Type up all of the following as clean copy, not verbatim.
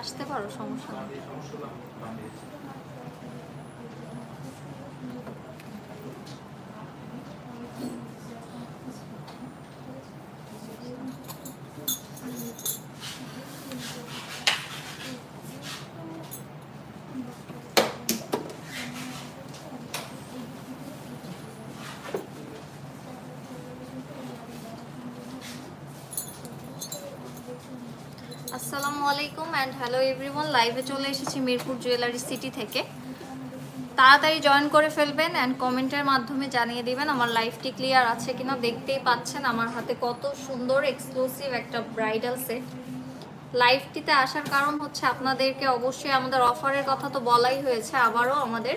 আসতে পারো, সমস্যা নেই। আসসালামু আলাইকুম অ্যান্ড হ্যালো এভরিওয়ান, লাইভে চলে এসেছি মিরপুর জুয়েলারি সিটি থেকে। তাড়াতাড়ি জয়েন করে ফেলবেন অ্যান্ড কমেন্টের মাধ্যমে জানিয়ে দিবেন আমার লাইভটি ক্লিয়ার আছে কিনা। দেখতেই পাচ্ছেন আমার হাতে কত সুন্দর এক্সক্লুসিভ একটা ব্রাইডাল সেট। লাইভটিতে আসার কারণ হচ্ছে আপনাদেরকে অবশ্যই আমাদের অফারের কথা তো বলাই হয়েছে, আবারও আমাদের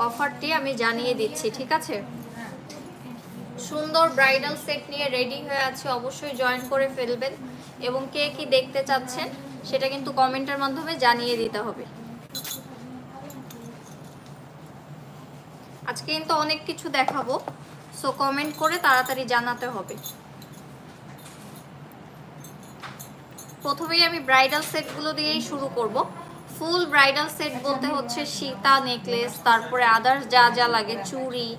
অফারটি আমি জানিয়ে দিচ্ছি, ঠিক আছে? সুন্দর ব্রাইডাল সেট নিয়ে রেডি হয়ে আছে, অবশ্যই জয়েন করে ফেলবেন এবং কে কি দেখতে চাচ্ছেন সেটা কিন্তু কমেন্টের মাধ্যমে জানিয়ে দিতে হবে। আজকে কিন্তু অনেক কিছু দেখাবো, সো কমেন্ট করে তাড়াতাড়ি জানাতে হবে। প্রথমেই আমি ব্রাইডাল সেটগুলো দিয়েই শুরু করব। ফুল ব্রাইডাল সেট বলতে হচ্ছে সীতা নেকলেস, তারপরে আদার্স যা যা লাগে, চুড়ি,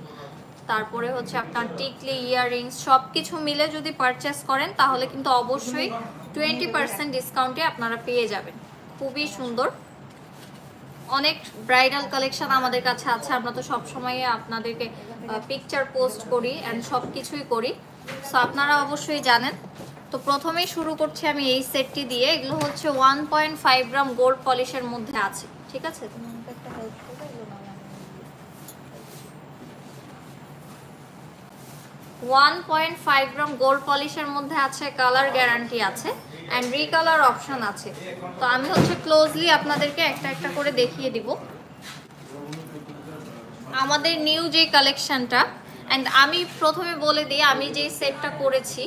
তারপরে হচ্ছে আপনার টিকলি, ইয়াররিংস, সব কিছু মিলে যদি পারচেস করেন তাহলে কিন্তু অবশ্যই 20% ডিসকাউন্টে আপনারা পেয়ে যাবেন। খুবই সুন্দর অনেক ব্রাইডাল কালেকশন আমাদের কাছে আছে। আমরা তো সবসময় আপনাদেরকে পিকচার পোস্ট করি অ্যান্ড সব কিছুই করি, সো আপনারা অবশ্যই জানেন। তো প্রথমেই শুরু করছি আমি এই সেটটি দিয়ে। এগুলো হচ্ছে 1.5 গ্রাম গোল্ড পলিশের মধ্যে আছে, ঠিক আছে? 1.5 গ্রাম গোল্ড পলিশের মধ্যে আছে, কালার গ্যারান্টি আছে অ্যান্ড রিকালার অপশন আছে। তো আমি হচ্ছে ক্লোজলি আপনাদেরকে একটা একটা করে দেখিয়ে দিব আমাদের নিউ যে কালেকশনটা। অ্যান্ড আমি প্রথমে বলে দিই, আমি যে সেটটা করেছি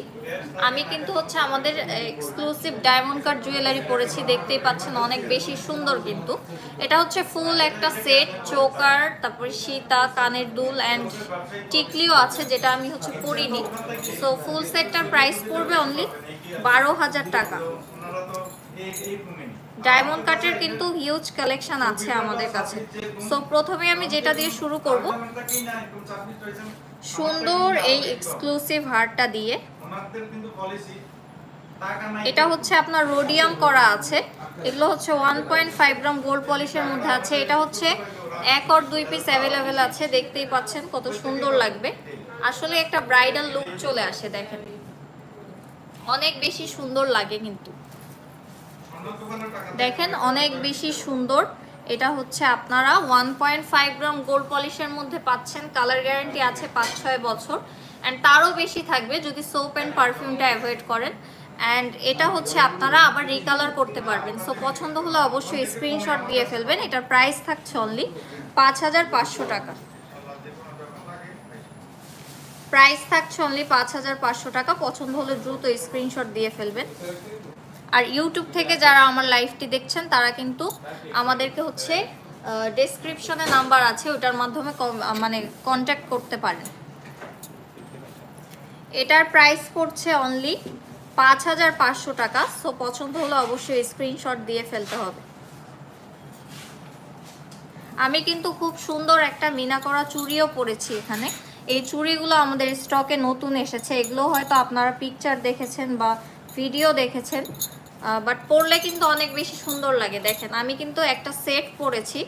আমি কিন্তু হচ্ছে আমাদের এক্সক্লুসিভ ডায়মন্ড কাট জুয়েলারি পরেছি, দেখতেই পাচ্ছেন অনেক বেশি সুন্দর। কিন্তু এটা হচ্ছে ফুল একটা সেট, চোকার, তারপরে সীতা, কানের দুল অ্যান্ড টিকলিও আছে, যেটা আমি হচ্ছে পরিনি। সো ফুল সেটটার প্রাইস পড়বে অনলি 12,000 টাকা। ডায়মন্ড কাটের কিন্তু হিউজ কালেকশন আছে আমাদের কাছে। সো প্রথমে আমি যেটা দিয়ে শুরু করব, সুন্দর এই এক্সক্লুসিভ হারটা দিয়ে। এটা হচ্ছে আপনার রোডিয়াম করা আছে, এগুলো হচ্ছে 1.5 গ্রাম গোল্ড পলিশের মধ্যে আছে। এটা হচ্ছে 1 আর 2 পিস অ্যাভেলেবেল আছে, দেখতেই পাচ্ছেন কত সুন্দর লাগবে। আসলে একটা ব্রাইডাল লুক চলে আসে, দেখেন অনেক বেশি সুন্দর লাগে। কিন্তু দেখেন অনেক বেশি সুন্দর। এটা হচ্ছে আপনারা 1.5 গ্রাম গোল্ড পলিশের মধ্যে পাচ্ছেন, কালার গ্যারান্টি আছে 5-6 বছর অ্যান্ড তারও বেশি থাকবে যদি সোপ অ্যান্ড পারফিউমটা অ্যাভয়েড করেন। অ্যান্ড এটা হচ্ছে আপনারা আবার রিকালার করতে পারবেন। সো পছন্দ হলে অবশ্যই স্ক্রিনশট দিয়ে ফেলবেন। এটার প্রাইস থাকছে অনলি 5,500 টাকা। প্রাইস থাকছে অনলি 5,500 টাকা। পছন্দ হলে দ্রুত স্ক্রিনশট দিয়ে ফেলবেন। আর ইউটিউব থেকে যারা আমার লাইভটি দেখছেন তারা কিন্তু আমাদেরকে হচ্ছে ডেসক্রিপশনে নাম্বার আছে, ওটার মাধ্যমে মানে কন্ট্যাক্ট করতে পারেন। এটার প্রাইস পড়ছে অনলি 5,500 টাকা। সো পছন্দ হলে অবশ্যই স্ক্রিনশট দিয়ে ফেলতে হবে। আমি কিন্তু খুব সুন্দর একটা মিনা করা চুড়িও পরেছি এখানে। এই চুড়িগুলো আমাদের স্টকে নতুন এসেছে, এগুলো হয়তো আপনারা পিকচার দেখেছেন বা ভিডিও দেখেছেন, বাট পরলে কিন্তু অনেক বেশি সুন্দর লাগে। দেখেন আমি কিন্তু একটা সেট পরেছি,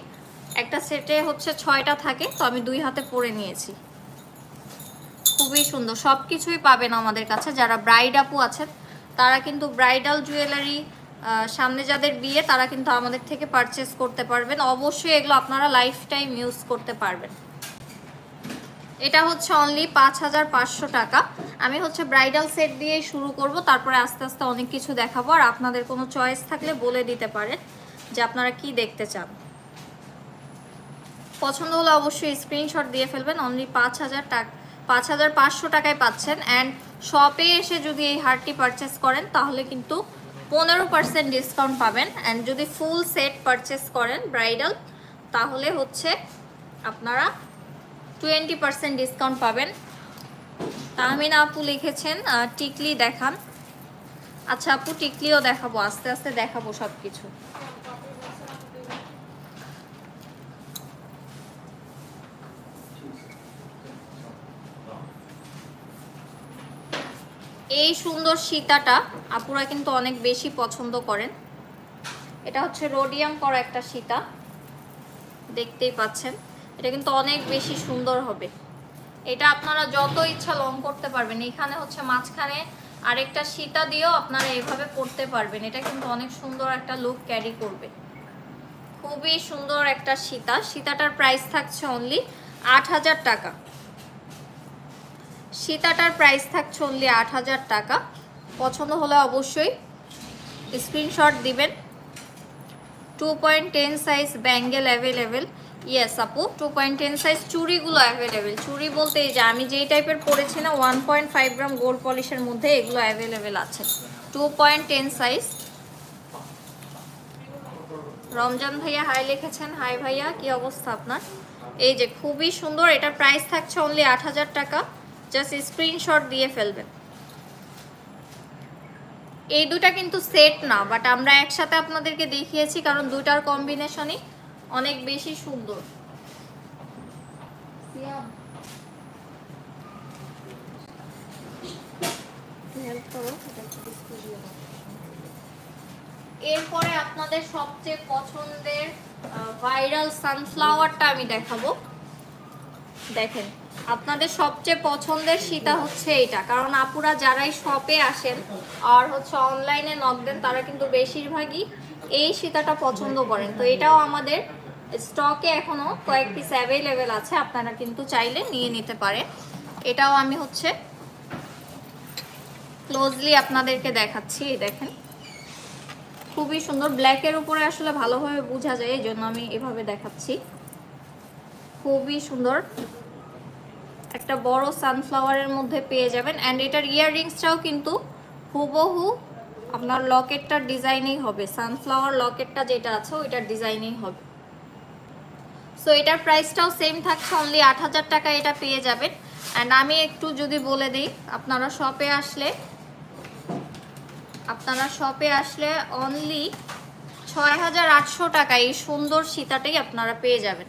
একটা সেটে হচ্ছে 6টা থাকে, তো আমি 2 হাতে পরে নিয়েছি। খুবই সুন্দর, সব কিছুই পাবেন আমাদের কাছে। যারা ব্রাইড আপু আছেন তারা কিন্তু ব্রাইডাল জুয়েলারি, সামনে যাদের বিয়ে তারা কিন্তু আমাদের থেকে পারচেস করতে পারবেন। অবশ্যই এগুলো আপনারা লাইফ টাইম ইউজ করতে পারবেন। এটা হচ্ছে অনলি 5,500 টাকা। আমি হচ্ছে ব্রাইডাল সেট দিয়েই শুরু করব, তারপরে আস্তে আস্তে অনেক কিছু দেখাবো। আর আপনাদের কোনো চয়েস থাকলে বলে দিতে পারেন যে আপনারা কি দেখতে চান। পছন্দ হলে অবশ্যই স্ক্রিনশট দিয়ে ফেলবেন। অনলি 5,000 টাকা, 5,500 টাকায় পাচ্ছেন। অ্যান্ড শপে এসে যদি এই হারটি পারচেস করেন তাহলে কিন্তু 15% ডিসকাউন্ট পাবেন। অ্যান্ড যদি ফুল সেট পারচেস করেন ব্রাইডাল তাহলে হচ্ছে আপনারা 20% ডিসকাউন্ট পাবেন। তাহমিনা আপু লিখেছেন টিকলি দেখান। আচ্ছা আপু, টিকলিও দেখাবো, আস্তে আস্তে দেখাবো সব কিছু। এই সুন্দর সীতাটা আপুরা কিন্তু অনেক বেশি পছন্দ করেন। এটা হচ্ছে রোডিয়াম করা একটা সীতা, দেখতেই পাচ্ছেন। এটা কিন্তু অনেক বেশি সুন্দর হবে। এটা আপনারা যত ইচ্ছা লং করতে পারবেন। এখানে হচ্ছে মাঝখানে আরেকটা সীতা দিয়েও আপনারা এইভাবে পরতে পারবেন। এটা কিন্তু অনেক সুন্দর একটা লুক ক্যারি করবে। খুবই সুন্দর একটা সীতা। সীতাটার প্রাইস থাকছে অনলি ৮০০০ টাকা। সীতাটার প্রাইস থাকছে অনলি ৮০০০ টাকা। পছন্দ হলে অবশ্যই স্ক্রিনশট দিবেন। 2.10 সাইজ ব্যাঙ্গেল অ্যাভেলেবেল। ইয়েস আপু, 2.10 সাইজ চুড়িগুলো অ্যাভেলেবেল। চুড়ি বলতে এই যে আমি যেই টাইপের পরেছি না 1.5 গ্রাম গোল্ড পলিশের মধ্যে, এগুলো অ্যাভেলেবেল আছে 2.10 সাইজ। রমজান ভাইয়া হাই লিখেছেন। হাই ভাইয়া, কি অবস্থা আপনার? এই যে খুবই সুন্দর। এটার প্রাইস থাকছে অনলি ৮০০০ টাকা। জাস্ট স্ক্রিনশট দিয়ে ফেলবেন। এই দুটা কিন্তু সেট না, বাট আমরা একসাথে আপনাদেরকে দেখিয়েছি কারণ দুটার কম্বিনেশনই অনেক বেশি সুন্দর। এরপরে আপনাদের সবচেয়ে পছন্দের ভাইরাল সানফ্লাওয়ারটা আমি দেখাবো। দেখেন, আপনাদের সবচেয়ে পছন্দের সীতা হচ্ছে এইটা, কারণ আপুরা যারাই শপে আসেন আর হচ্ছে অনলাইনে নক দেন তারা কিন্তু বেশিরভাগই এই সীতাটা পছন্দ করেন। তো এটাও আমাদের স্টকে এখনো কয়েক পিস অ্যাভেলেবেল আছে, আপনারা কিন্তু চাইলে নিয়ে নিতে পারেন। এটাও আমি হচ্ছে ক্লোজলি আপনাদেরকে দেখাচ্ছি। দেখেন খুবই সুন্দর। ব্ল্যাকের উপরে আসলে ভালোভাবে বোঝা যায়, এই জন্য আমি এভাবে দেখাচ্ছি। খুবই সুন্দর একটা বড় সানফ্লাওয়ারের মধ্যে পেয়ে যাবেন। অ্যান্ড এটার ইয়াররিংসটাও কিন্তু হুবহু আপনার লকেটটার ডিজাইনেই হবে। সানফ্লাওয়ার লকেটটা যেটা আছে ওইটার ডিজাইনেই হবে। সো এটার প্রাইসটাও সেম থাকছে অনলি ৮০০০ টাকা। এটা পেয়ে যাবেন। অ্যান্ড আমি একটু যদি বলে দিই, আপনারা শপে আসলে অনলি ৬৮০০ টাকা এই সুন্দর সীতাটাই আপনারা পেয়ে যাবেন।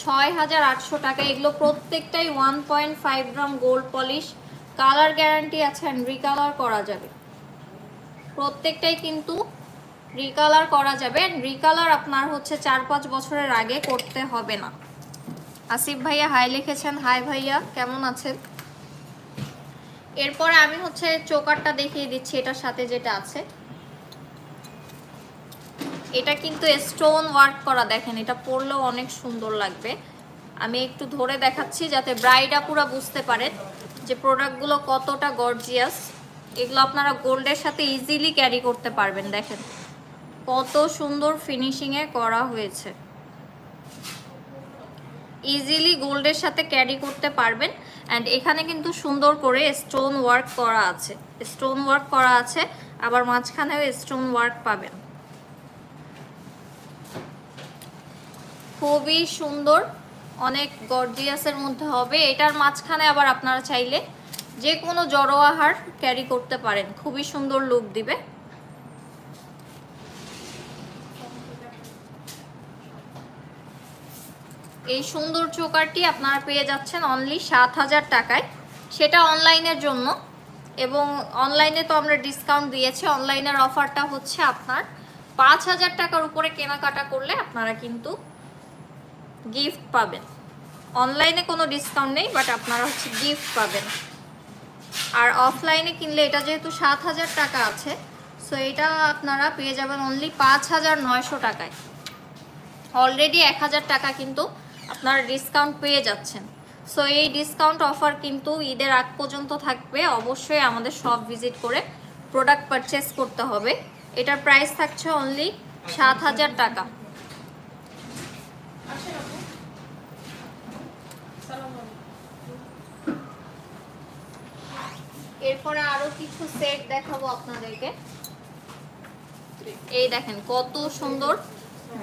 ৬৮০০ টাকা। এগুলো প্রত্যেকটাই 1.5 gram gold polish, colour guarantee আছে অ্যান্ড রিকালার করা যাবে। প্রত্যেকটাই কিন্তু রিকালার করা যাবে। অ্যান্ড রিকালার আপনার হচ্ছে ৪-৫ বছরের আগে করতে হবে না। আসিফ ভাইয়া হাই লিখেছেন। হাই ভাইয়া, কেমন আছেন? এরপরে আমি হচ্ছে চোকারটা দেখিয়ে দিচ্ছি এটার সাথে যেটা আছে। এটা কিন্তু স্টোন ওয়ার্ক করা। দেখেন এটা পরলেও অনেক সুন্দর লাগবে। আমি একটু ধরে দেখাচ্ছি যাতে ব্রাইড আপুরা বুঝতে পারেন যে প্রোডাক্টগুলো কতটা গর্জিয়াস। এগুলো আপনারা গোল্ডের সাথে ইজিলি ক্যারি করতে পারবেন। দেখেন কত সুন্দর ফিনিশিংয়ে করা হয়েছে। ইজিলি গোল্ডের সাথে ক্যারি করতে পারবেন। অ্যান্ড এখানে কিন্তু সুন্দর করে স্টোন ওয়ার্ক করা আছে। স্টোন ওয়ার্ক করা আছে, আবার মাঝখানেও স্টোন ওয়ার্ক পাবেন। খুবই সুন্দর, অনেক গর্জিয়াসের মধ্যে হবে। এটার মাঝখানে আবার আপনারা চাইলে যে কোনো জড়োয়া হার ক্যারি করতে পারেন, খুবই সুন্দর লুক দিবে। এই সুন্দর চোকারটি আপনারা পেয়ে যাচ্ছেন অনলি ৭০০০ টাকায়, সেটা অনলাইনের জন্য। এবং অনলাইনে তো আমরা ডিসকাউন্ট দিয়েছি। অনলাইনের অফারটা হচ্ছে আপনার ৫০০০ টাকার উপরে কেনাকাটা করলে আপনারা কিন্তু গিফট পাবেন। অনলাইনে কোনো ডিসকাউন্ট নেই, বাট আপনারা হচ্ছে গিফট পাবেন। আর অফলাইনে কিনলে এটা যেহেতু ৭০০০ টাকা আছে, সো এটা আপনারা পেয়ে যাবেন অনলি ৫৯০০ টাকায়। অলরেডি ১০০০ টাকা কিন্তু আপনারা ডিসকাউন্ট পেয়ে যাচ্ছেন। সো এই ডিসকাউন্ট অফার কিন্তু ঈদের আগ পর্যন্ত থাকবে। অবশ্যই আমাদের শপ ভিজিট করে প্রোডাক্ট পারচেস করতে হবে। এটার প্রাইস থাকছে অনলি ৭০০০ টাকা। এরপরে আরো কিছু সেট দেখাবো আপনাদেরকে। এই দেখেন কত সুন্দর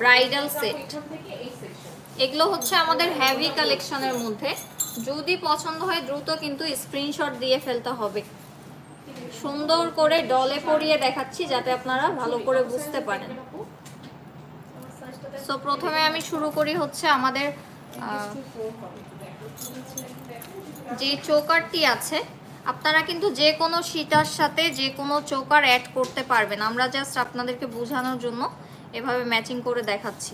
ব্রাইডাল সেট। এগুলো হচ্ছে আমাদের হেভি কালেকশনের মধ্যে। যদি পছন্দ হয় দ্রুত কিন্তু স্ক্রিনশট দিয়ে ফেলতে হবে। সুন্দর করে ডলে পরিয়ে দেখাচ্ছি যাতে আপনারা ভালো করে বুঝতে পারেন। সো প্রথমে আমি শুরু করি হচ্ছে আমাদের যে চোকারটি আছে। আপনারা কিন্তু যে কোনো সীতার সাথে যে কোনো চোকার অ্যাড করতে পারবেন। আমরা জাস্ট আপনাদেরকে বোঝানোর জন্য এভাবে ম্যাচিং করে দেখাচ্ছি।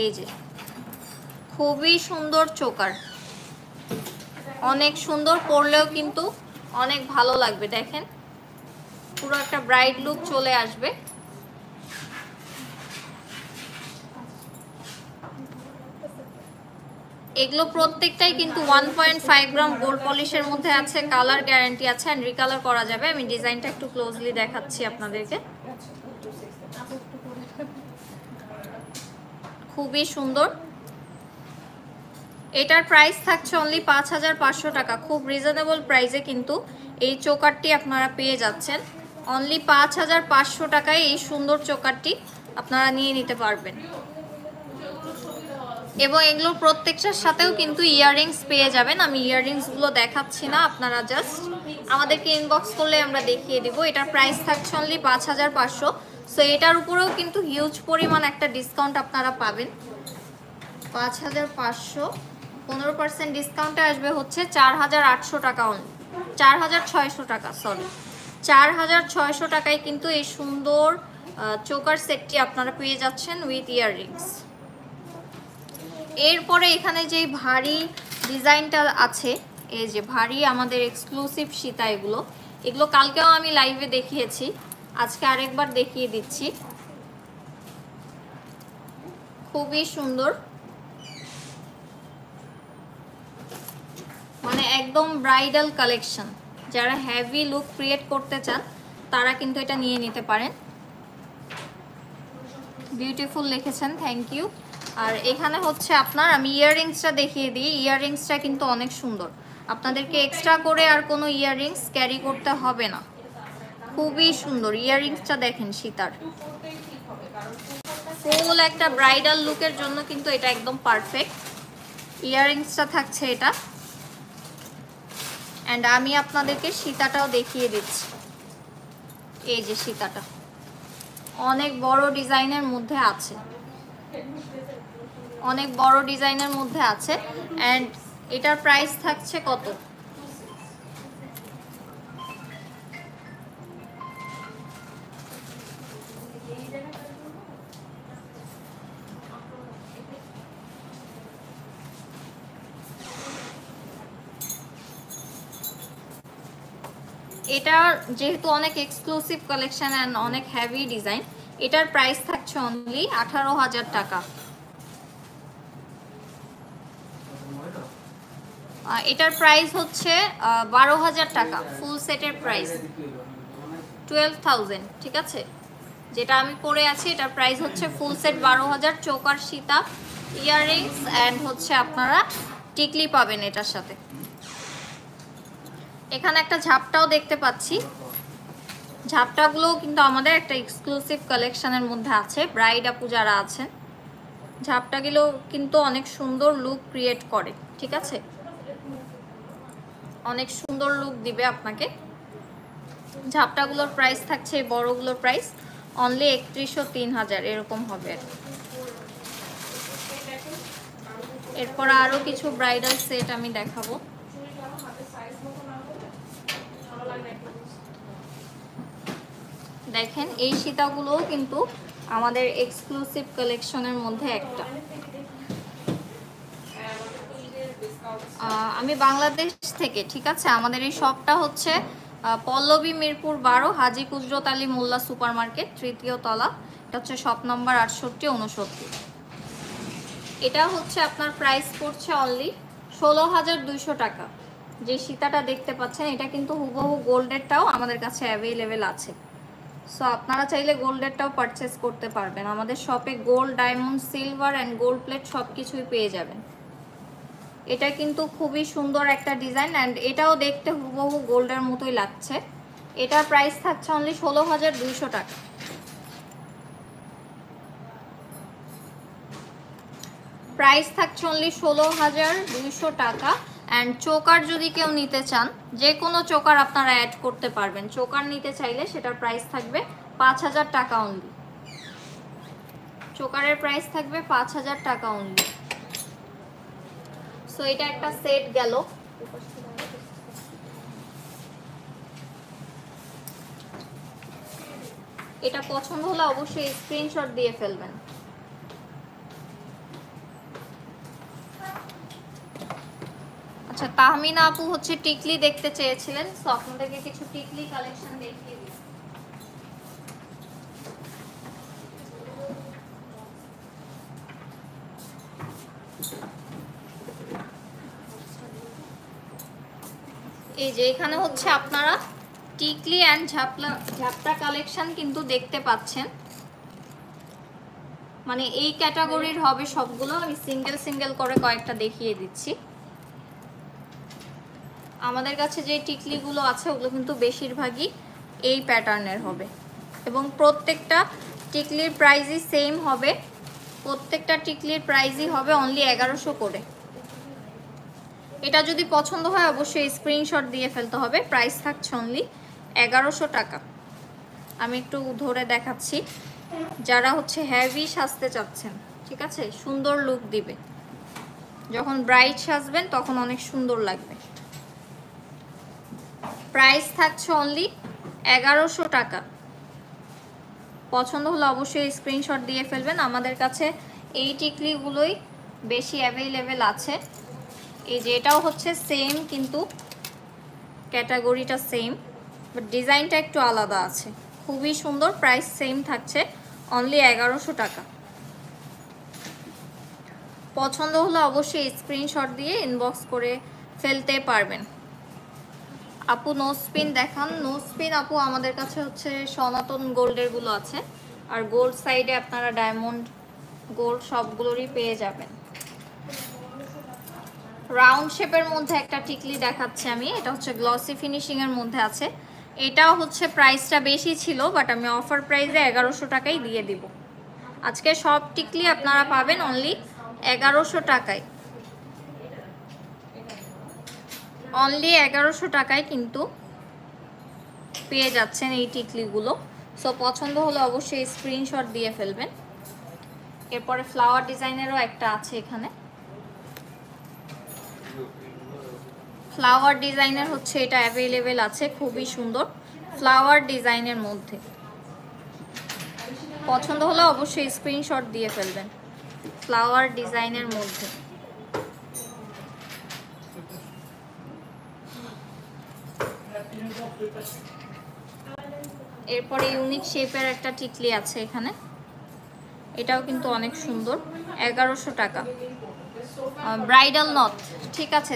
এই যে খুবই সুন্দর চোকার, অনেক সুন্দর, পরলেও কিন্তু অনেক ভালো লাগবে। দেখেন পুরো একটা ব্রাইট লুক চলে আসবে। এগুলো প্রত্যেকটাই কিন্তু 1.5 গ্রাম গোল্ড পলিশের মধ্যে আছে, কালার গ্যারান্টি আছে এন্ড রিকালার করা যাবে। আমি ডিজাইনটা একটু ক্লোজলি দেখাচ্ছি আপনাদেরকে। খুবই সুন্দর। এটার প্রাইস থাকছে অনলি 5500 টাকা। খুব রিজনেবল প্রাইসে কিন্তু এই চোকারটি আপনারা পেয়ে যাচ্ছেন। অনলি 5500 টাকায় এই সুন্দর চোকারটি আপনারা নিয়ে নিতে পারবেন। এবং এগুলোর প্রত্যেকটার সাথেও কিন্তু ইয়াররিংস পেয়ে যাবেন। আমি ইয়াররিংসগুলো দেখাচ্ছি না, আপনারা জাস্ট আমাদেরকে ইনবক্স করলে আমরা দেখিয়ে দিব। এটার প্রাইস থাকছে অনলি 5500। সো এটার উপরেও কিন্তু হিউজ পরিমাণ একটা ডিসকাউন্ট আপনারা পাবেন। 5500 15% ডিসকাউন্টে আসবে হচ্ছে 4800 টাকা, অনলি 4600 টাকা, সরি 4600 টাকায় কিন্তু এই সুন্দর চোকার সেটটি আপনারা পেয়ে যাচ্ছেন উইথ ইয়াররিংস। এরপরে এখানে যে ভারী ডিজাইনটা আছে, এই যে ভারী আমাদের এক্সক্লুসিভ সীতা, এগুলো কালকেও আমি লাইভে দেখিয়েছি, আজকে আরেকবার দেখিয়ে দিচ্ছি। খুবই সুন্দর, মানে একদম ব্রাইডাল কালেকশন। যারা হেভি লুক ক্রিয়েট করতে চান তারা কিন্তু এটা নিয়ে নিতে পারেন। বিউটিফুল লিখেছেন, থ্যাংক ইউ। আর এখানে হচ্ছে আপনার, আমি ইয়াররিংসটা দেখিয়ে দিই। ইয়াররিংসটা কিন্তু অনেক সুন্দর, আপনাদেরকে এক্সট্রা করে আর কোনো ইয়াররিংস ক্যারি করতে হবে না। খুবই সুন্দর ইয়াররিংসটা দেখেন সীতার, ফুল একটা ব্রাইডাল লুকের জন্য কিন্তু এটা একদম পারফেক্ট। ইয়াররিংসটা থাকছে এটা, অ্যান্ড আমি আপনাদেরকে সীতাটাও দেখিয়ে দিচ্ছি। এই যে সীতাটা অনেক বড় ডিজাইনের মধ্যে আছে, অনেক বড় ডিজাইনের মধ্যে আছে। অ্যান্ড এটার প্রাইস থাকছে কত? এটা যেহেতু অনেক এক্সক্লুসিভ কালেকশন অ্যান্ড অনেক হেভি ডিজাইন, এটার প্রাইস থাকছে অনলি 18000 টাকা। এটার প্রাইস হচ্ছে 12000 টাকা। ফুল সেটের প্রাইস 12000, ঠিক আছে? যেটা আমি পরে আছি এটার প্রাইস হচ্ছে full set 12000। Choker Sita, earrings and হচ্ছে আপনারা টিকলি পাবেন এটার সাথে। এখানে একটা ঝাপটাও দেখতে পাচ্ছি, ঝাপটাগুলোও কিন্তু আমাদের একটা এক্সক্লুসিভ কালেকশনের মধ্যে আছে। ব্রাইড আপু যারা আছেন, ঝাপটাগুলো কিন্তু অনেক সুন্দর লুক ক্রিয়েট করে, ঠিক আছে? অনেক সুন্দর লুক দিবে আপনাকে। ঝাপটাগুলোর প্রাইস থাকছে, বড়গুলোর প্রাইস অনলি 3100 3000 এরকম হবে। এরপর আরো কিছু ব্রাইডাল সেট আমি দেখাবো। দেখেন এই সীতাগুলোও কিন্তু আমাদের এক্সক্লুসিভ কালেকশনের মধ্যে একটা। আমি বাংলাদেশ থেকে, ঠিক আছে? আমাদের এই শপটা হচ্ছে পল্লবী মিরপুর 12, হাজী কুদরত আলী মোল্লা সুপার মার্কেট, 3য় তলা। এটা হচ্ছে শপ নাম্বার 68 69। এটা হচ্ছে আপনার প্রাইস পড়ছে অনলি 16200 টাকা। যে সীতাটা দেখতে পাচ্ছেন এটা কিন্তু হুবহু গোল্ডেরটাও আমাদের কাছে অ্যাভেলেবেল আছে। সো আপনারা চাইলে গোল্ডেরটাও পারচেস করতে পারবেন। আমাদের শপে gold, diamond, silver and gold plate সব কিছুই পেয়ে যাবেন। এটা কিন্তু খুবই সুন্দর একটা ডিজাইন অ্যান্ড এটাও দেখতে হুবহু গোল্ডের মতোই লাগছে। এটার প্রাইস থাকছে অনলি 16200 টাকা। প্রাইস থাকছে অনলি 16200 টাকা। অ্যান্ড চোকার যদি কেউ নিতে চান, যে কোনো চোকার আপনারা অ্যাড করতে পারবেন। চোকার নিতে চাইলে সেটার প্রাইস থাকবে 5000 টাকা অনলি। চোকারের প্রাইস থাকবে 5000 টাকা অনলি। সো এটা একটা সেট গেল। এটা পছন্দ হলে অবশ্যই স্ক্রিনশট দিয়ে ফেলবেন। আচ্ছা, তাহমিনা আপু হচ্ছে টিকলি দেখতে চেয়েছিলেন, সো আপনাদেরকে কিছু টিকলি কালেকশন দেখিয়ে দিই। এই যে এখানে হচ্ছে আপনারা টিকলি অ্যান্ড ঝাপটা কালেকশন কিন্তু দেখতে পাচ্ছেন, মানে এই ক্যাটাগরির হবে সবগুলো। আমি সিঙ্গেল সিঙ্গেল করে কয়েকটা দেখিয়ে দিচ্ছি। আমাদের কাছে যে টিকলিগুলো আছে ওগুলো কিন্তু বেশিরভাগই এই প্যাটার্নের হবে এবং প্রত্যেকটা টিকলির প্রাইসই সেম হবে। প্রত্যেকটা টিকলির প্রাইসই হবে অনলি 1100 করে। এটা যদি পছন্দ হয় অবশ্যই স্ক্রিনশট দিয়ে ফেলতে হবে। প্রাইস থাকছে অনলি 1100 টাকা। আমি একটু ধরে দেখাচ্ছি, যারা হচ্ছে হেভি সাজতে চাচ্ছেন, ঠিক আছে, সুন্দর লুক দিবে, যখন ব্রাইট সাজবেন তখন অনেক সুন্দর লাগবে। প্রাইস থাকছে অনলি 1100 টাকা। পছন্দ হলে অবশ্যই স্ক্রিনশট দিয়ে ফেলবেন। আমাদের কাছে এই টিকলিগুলোই বেশি অ্যাভেলেবেল আছে। এই যে এটাও হচ্ছে সেম, কিন্তু ক্যাটাগরিটা সেম, বাট ডিজাইনটা একটু আলাদা আছে। খুবই সুন্দর, প্রাইস সেম থাকছে অনলি 1100 টাকা। পছন্দ হলে অবশ্যই স্ক্রিনশট দিয়ে ইনবক্স করে ফেলতে পারবেন। আপু নো স্পিন দেখান। নো স্পিন আপু আমাদের কাছে হচ্ছে সনাতন গোল্ডের গুলো আছে, আর গোল্ড সাইডে আপনারা ডায়মন্ড, গোল্ড সবগুলোরই পেয়ে যাবেন। রাউন্ড শেপের মধ্যে একটা টিকলি দেখাচ্ছি আমি, এটা হচ্ছে গ্লসি ফিনিশিং এর মধ্যে আছে। এটাও হচ্ছে প্রাইসটা বেশি ছিল, বাট আমি অফার প্রাইসে 1100 টাকায় দিয়ে দিব। আজকে সব টিকলি আপনারা পাবেন অনলি 1100 টাকায়। অনলি 1100 টাকায় কিন্তু পেয়ে যাচ্ছেন এই টিকলিগুলো। সো পছন্দ হলে অবশ্যই স্ক্রিনশট দিয়ে ফেলবেন। এরপরে ফ্লাওয়ার ডিজাইনেরও একটা আছে এখানে। ফ্লাওয়ার ডিজাইনের হচ্ছে এটা অ্যাভেলেবেল আছে, খুবই সুন্দর ফ্লাওয়ার ডিজাইনের মধ্যে। পছন্দ হলে অবশ্যই স্ক্রিনশট দিয়ে ফেলবেন। ফ্লাওয়ার ডিজাইনের মধ্যে এরপরে ইউনিক শেপের একটা টিকলি আছে এখানে, এটাও কিন্তু অনেক সুন্দর, 1100 টাকা। ব্রাইডাল নথ, ঠিক আছে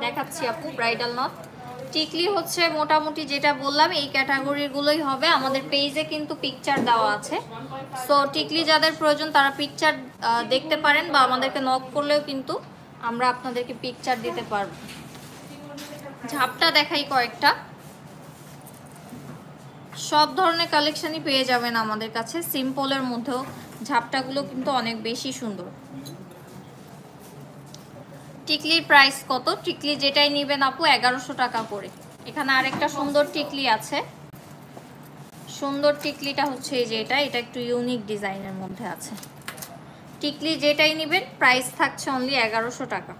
দেখাচ্ছি আপু। ব্রাইডাল নথ টিকলি হচ্ছে মোটামুটি যেটা বললাম এই ক্যাটাগরিগুলোই হবে। আমাদের পেজে কিন্তু পিকচার দেওয়া আছে, সো টিকলি যাদের প্রয়োজন তারা পিকচার দেখতে পারেন, বা আমাদেরকে নক করলেও কিন্তু আমরা আপনাদেরকে পিকচার দিতে পারবো। ঝাপটা দেখাই কয়েকটা। সব ধরনের কালেকশনই পেয়ে যাবেন আমাদের কাছে। সিম্পলের মধ্যেও ঝাপটাগুলো কিন্তু অনেক বেশি সুন্দর। টিকলির প্রাইস কত? টিকলি যেটাই নেবেন আপু 1100 টাকা করে। এখানে আরেকটা সুন্দর টিকলি আছে। সুন্দর টিকলিটা হচ্ছে এই যে এটা একটু ইউনিক ডিজাইনের মধ্যে আছে। টিকলি যেটাই নেবেন প্রাইস থাকছে অনলি 1100 টাকা।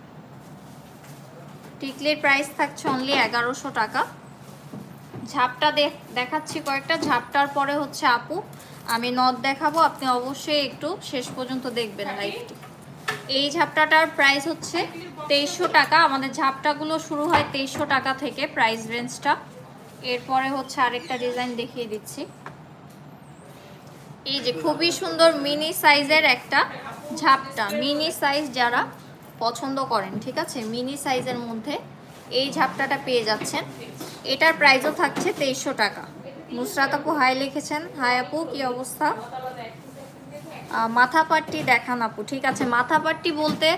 টিকলির প্রাইস থাকছে অনলি 1100 টাকা। ঝাপটা দেখাচ্ছি কয়েকটা। ঝাপটার পরে হচ্ছে আপু আমি নথ দেখাবো, আপনি অবশ্যই একটু শেষ পর্যন্ত দেখবেন লাইভটি। এই ঝাপটাটার প্রাইস হচ্ছে 2300 টাকা। আমাদের ঝাপটাগুলো শুরু হয় 2300 টাকা থেকে প্রাইস রেঞ্জটা। এরপরে হচ্ছে আরেকটা ডিজাইন দেখিয়ে দিচ্ছি। এই যে খুবই সুন্দর মিনি সাইজের একটা ঝাপটা, মিনি সাইজ যারা পছন্দ করেন, ঠিক আছে, মিনি সাইজের মধ্যে এই ঝাপটাটা পেয়ে যাচ্ছেন। এটার প্রাইসও থাকছে 2300 টাকা। নুসরাত আপু হাই লিখেছেন। হাই আপু, কি অবস্থা? মাথা পাট্টি দেখান আপু। ঠিক আছে, মাথা পাট্টি বলতে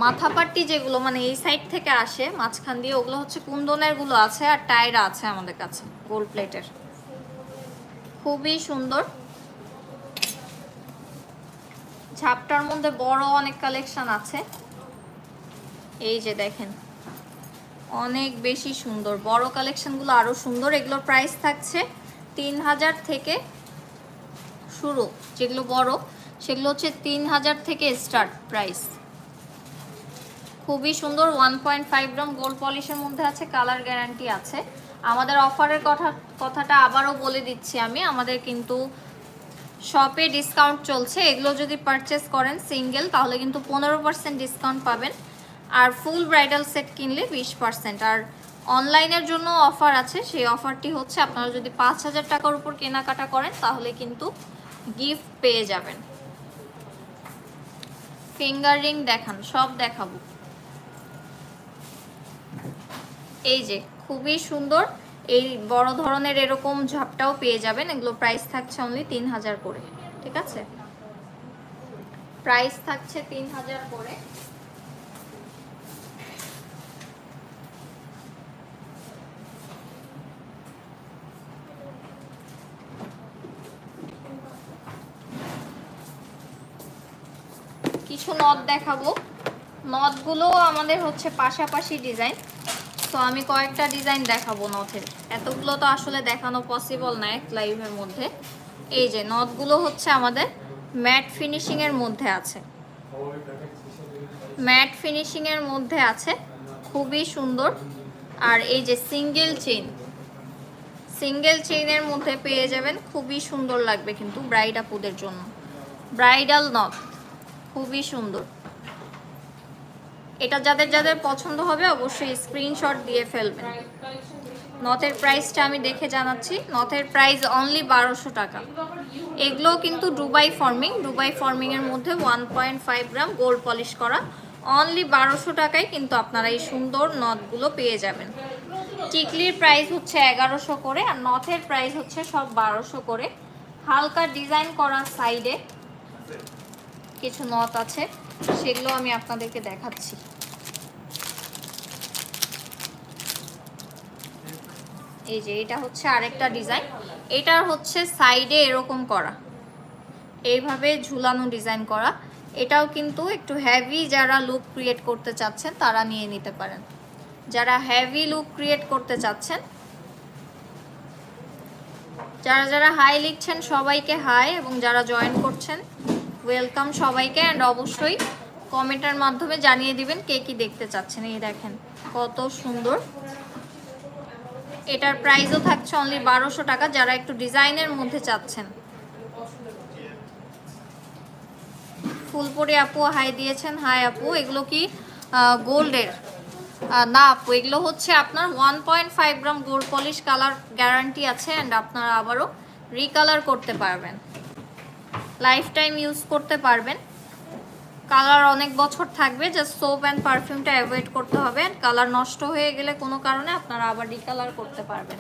মাথা পাট্টি যেগুলো মানে এই সাইড থেকে আসে মাঝখান দিয়ে, ওগুলো হচ্ছে কুন্দনের গুলো আছে, আর টায়রা আছে আমাদের কাছে গোল্ড প্লেটের। খুবই সুন্দর। ঝাপটার মধ্যে বড় অনেক কালেকশন আছে। এই যে দেখেন অনেক বেশি সুন্দর, বড় কালেকশনগুলো আরো সুন্দর। এগুলোর প্রাইস থাকছে 3000 থেকে শুরু। যেগুলো বড় সেগুলো হচ্ছে 3000 থেকে স্টার্ট প্রাইস। খুবই সুন্দর 1.5 গ্রাম গোল্ড পলিশের মধ্যে আছে, কালার গ্যারান্টি আছে। আমাদের অফারের কথাটা আবারও বলে দিচ্ছি আমি, আমাদের কিন্তু শপে ডিসকাউন্ট চলছে। এগুলো যদি পারচেস করেন সিঙ্গেল তাহলে কিন্তু 15% ডিসকাউন্ট পাবেন, আর ফুল ব্রাইডাল সেট কিনলে 20%। আর অনলাইনের জন্য অফার আছে, সেই অফারটি হচ্ছে আপনারা যদি 5000 টাকার উপর কেনাকাটা করেন তাহলে কিন্তু গিফট পেয়ে যাবেন। ফিঙ্গার রিং দেখান, সব দেখাবো। এই যে খুবই সুন্দর এই বড় ধরনের এরকম ঝাপটাও পেয়ে যাবেন। এগুলো প্রাইস থাকছে অনলি 3000 করে, ঠিক আছে? প্রাইস থাকছে 3000 করে। কিছু নথ দেখাবো। নথগুলো আমাদের হচ্ছে পাশাপাশি ডিজাইন, তো আমি কয়েকটা ডিজাইন দেখাবো নথের। এতগুলো তো আসলে দেখানো পসিবল না এক লাইভের মধ্যে। এই যে নথগুলো হচ্ছে আমাদের ম্যাট ফিনিশিং এর মধ্যে আছে, ম্যাট ফিনিশিং এর মধ্যে আছে, খুবই সুন্দর। আর এই যে সিঙ্গেল চেইনের মধ্যে পেয়ে যাবেন, খুবই সুন্দর লাগবে কিন্তু ব্রাইড আপুদের জন্য। ব্রাইডাল নথ খুবই সুন্দর। এটা যাদের যাদের পছন্দ হবে অবশ্যই স্ক্রিনশট দিয়ে ফেলবেন। নথের প্রাইসটা আমি দেখে জানাচ্ছি। নথের প্রাইস অনলি 1200 টাকা। এগুলো কিন্তু দুবাই ফর্মিং এর মধ্যে 1.5 গ্রাম গোল্ড পলিশ করা। অনলি 1200 টাকায় কিন্তু আপনারা এই সুন্দর নথগুলো পেয়ে যাবেন। টিকলির প্রাইস হচ্ছে 1100 করে, আর নথের প্রাইস হচ্ছে সব 1200 করে। হালকা ডিজাইন করা সাইডে কিছু নথ আছে, সেগুলো আমি আপনাদেরকে দেখাচ্ছি। এই যে এটা হচ্ছে আরেকটা ডিজাইন, এটার হচ্ছে সাইডে এরকম করা, এইভাবে ঝুলানো ডিজাইন করা। এটাও কিন্তু একটু হেভি, যারা লুক ক্রিয়েট করতে চাচ্ছেন তারা নিয়ে নিতে পারেন। যারা হেভি লুক ক্রিয়েট করতে চাচ্ছেন, যারা যারা হাই লিখছেন সবাইকে হাই, এবং যারা জয়েন করছেন ওয়েলকাম সবাইকে। অ্যান্ড অবশ্যই কমেন্টের মাধ্যমে জানিয়ে দিবেন কে কি দেখতে চাচ্ছেন। এই দেখেন কত সুন্দর। এটার প্রাইসও থাকছে অনলি 1200 টাকা, যারা একটু ডিজাইনের মধ্যে চাচ্ছেন। ফুলপুরি আপু হাই দিয়েছেন, হাই আপু। এগুলো কি গোল্ডের? না আপু, এগুলো হচ্ছে আপনার 1.5 gram gold polish, colour guarantee আছে। অ্যান্ড আপনারা আবারও রিকালার করতে পারবেন, লাইফ টাইম ইউজ করতে পারবেন। কালার অনেক বছর থাকবে, জাস্ট সোপ অ্যান্ড পারফিউমটা অ্যাভয়েড করতে হবে। কালার নষ্ট হয়ে গেলে কোনো কারণে আপনারা আবার রিকালার করতে পারবেন।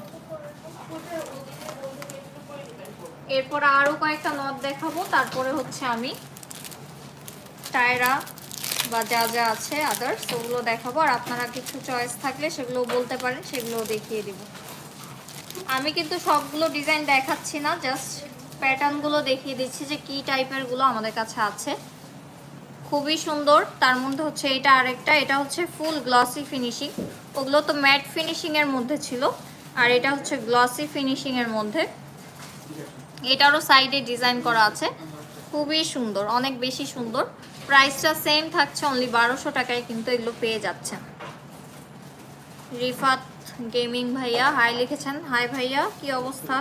এরপর আরও কয়েকটা নথ দেখাবো, তারপরে হচ্ছে আমি টায়রা বা যা যা আছে আদার্স ওগুলো দেখাবো। আর আপনারা কিছু চয়েস থাকলে সেগুলো বলতে পারেন, সেগুলোও দেখিয়ে দিব। আমি কিন্তু সবগুলো ডিজাইন দেখাচ্ছি না, জাস্ট প্যাটার্নগুলো দেখিয়ে দিচ্ছি যে কি টাইপেরগুলো আমাদের কাছে আছে। খুবই সুন্দর। তার মধ্যে হচ্ছে এটা আরেকটা, এটা হচ্ছে ফুল গ্লসি ফিনিশিং। ওগুলো তো ম্যাট ফিনিশিংয়ের মধ্যে ছিল, আর এটা হচ্ছে গ্লসি ফিনিশিংয়ের মধ্যে। এটারও সাইডে ডিজাইন করা আছে, খুবই সুন্দর, অনেক বেশি সুন্দর। প্রাইসটা সেম থাকছে অনলি 1200 টাকায় কিন্তু এগুলো পেয়ে যাচ্ছেন। রিফাত গেমিং ভাইয়া হাই লিখেছেন, হাই ভাইয়া কি অবস্থা?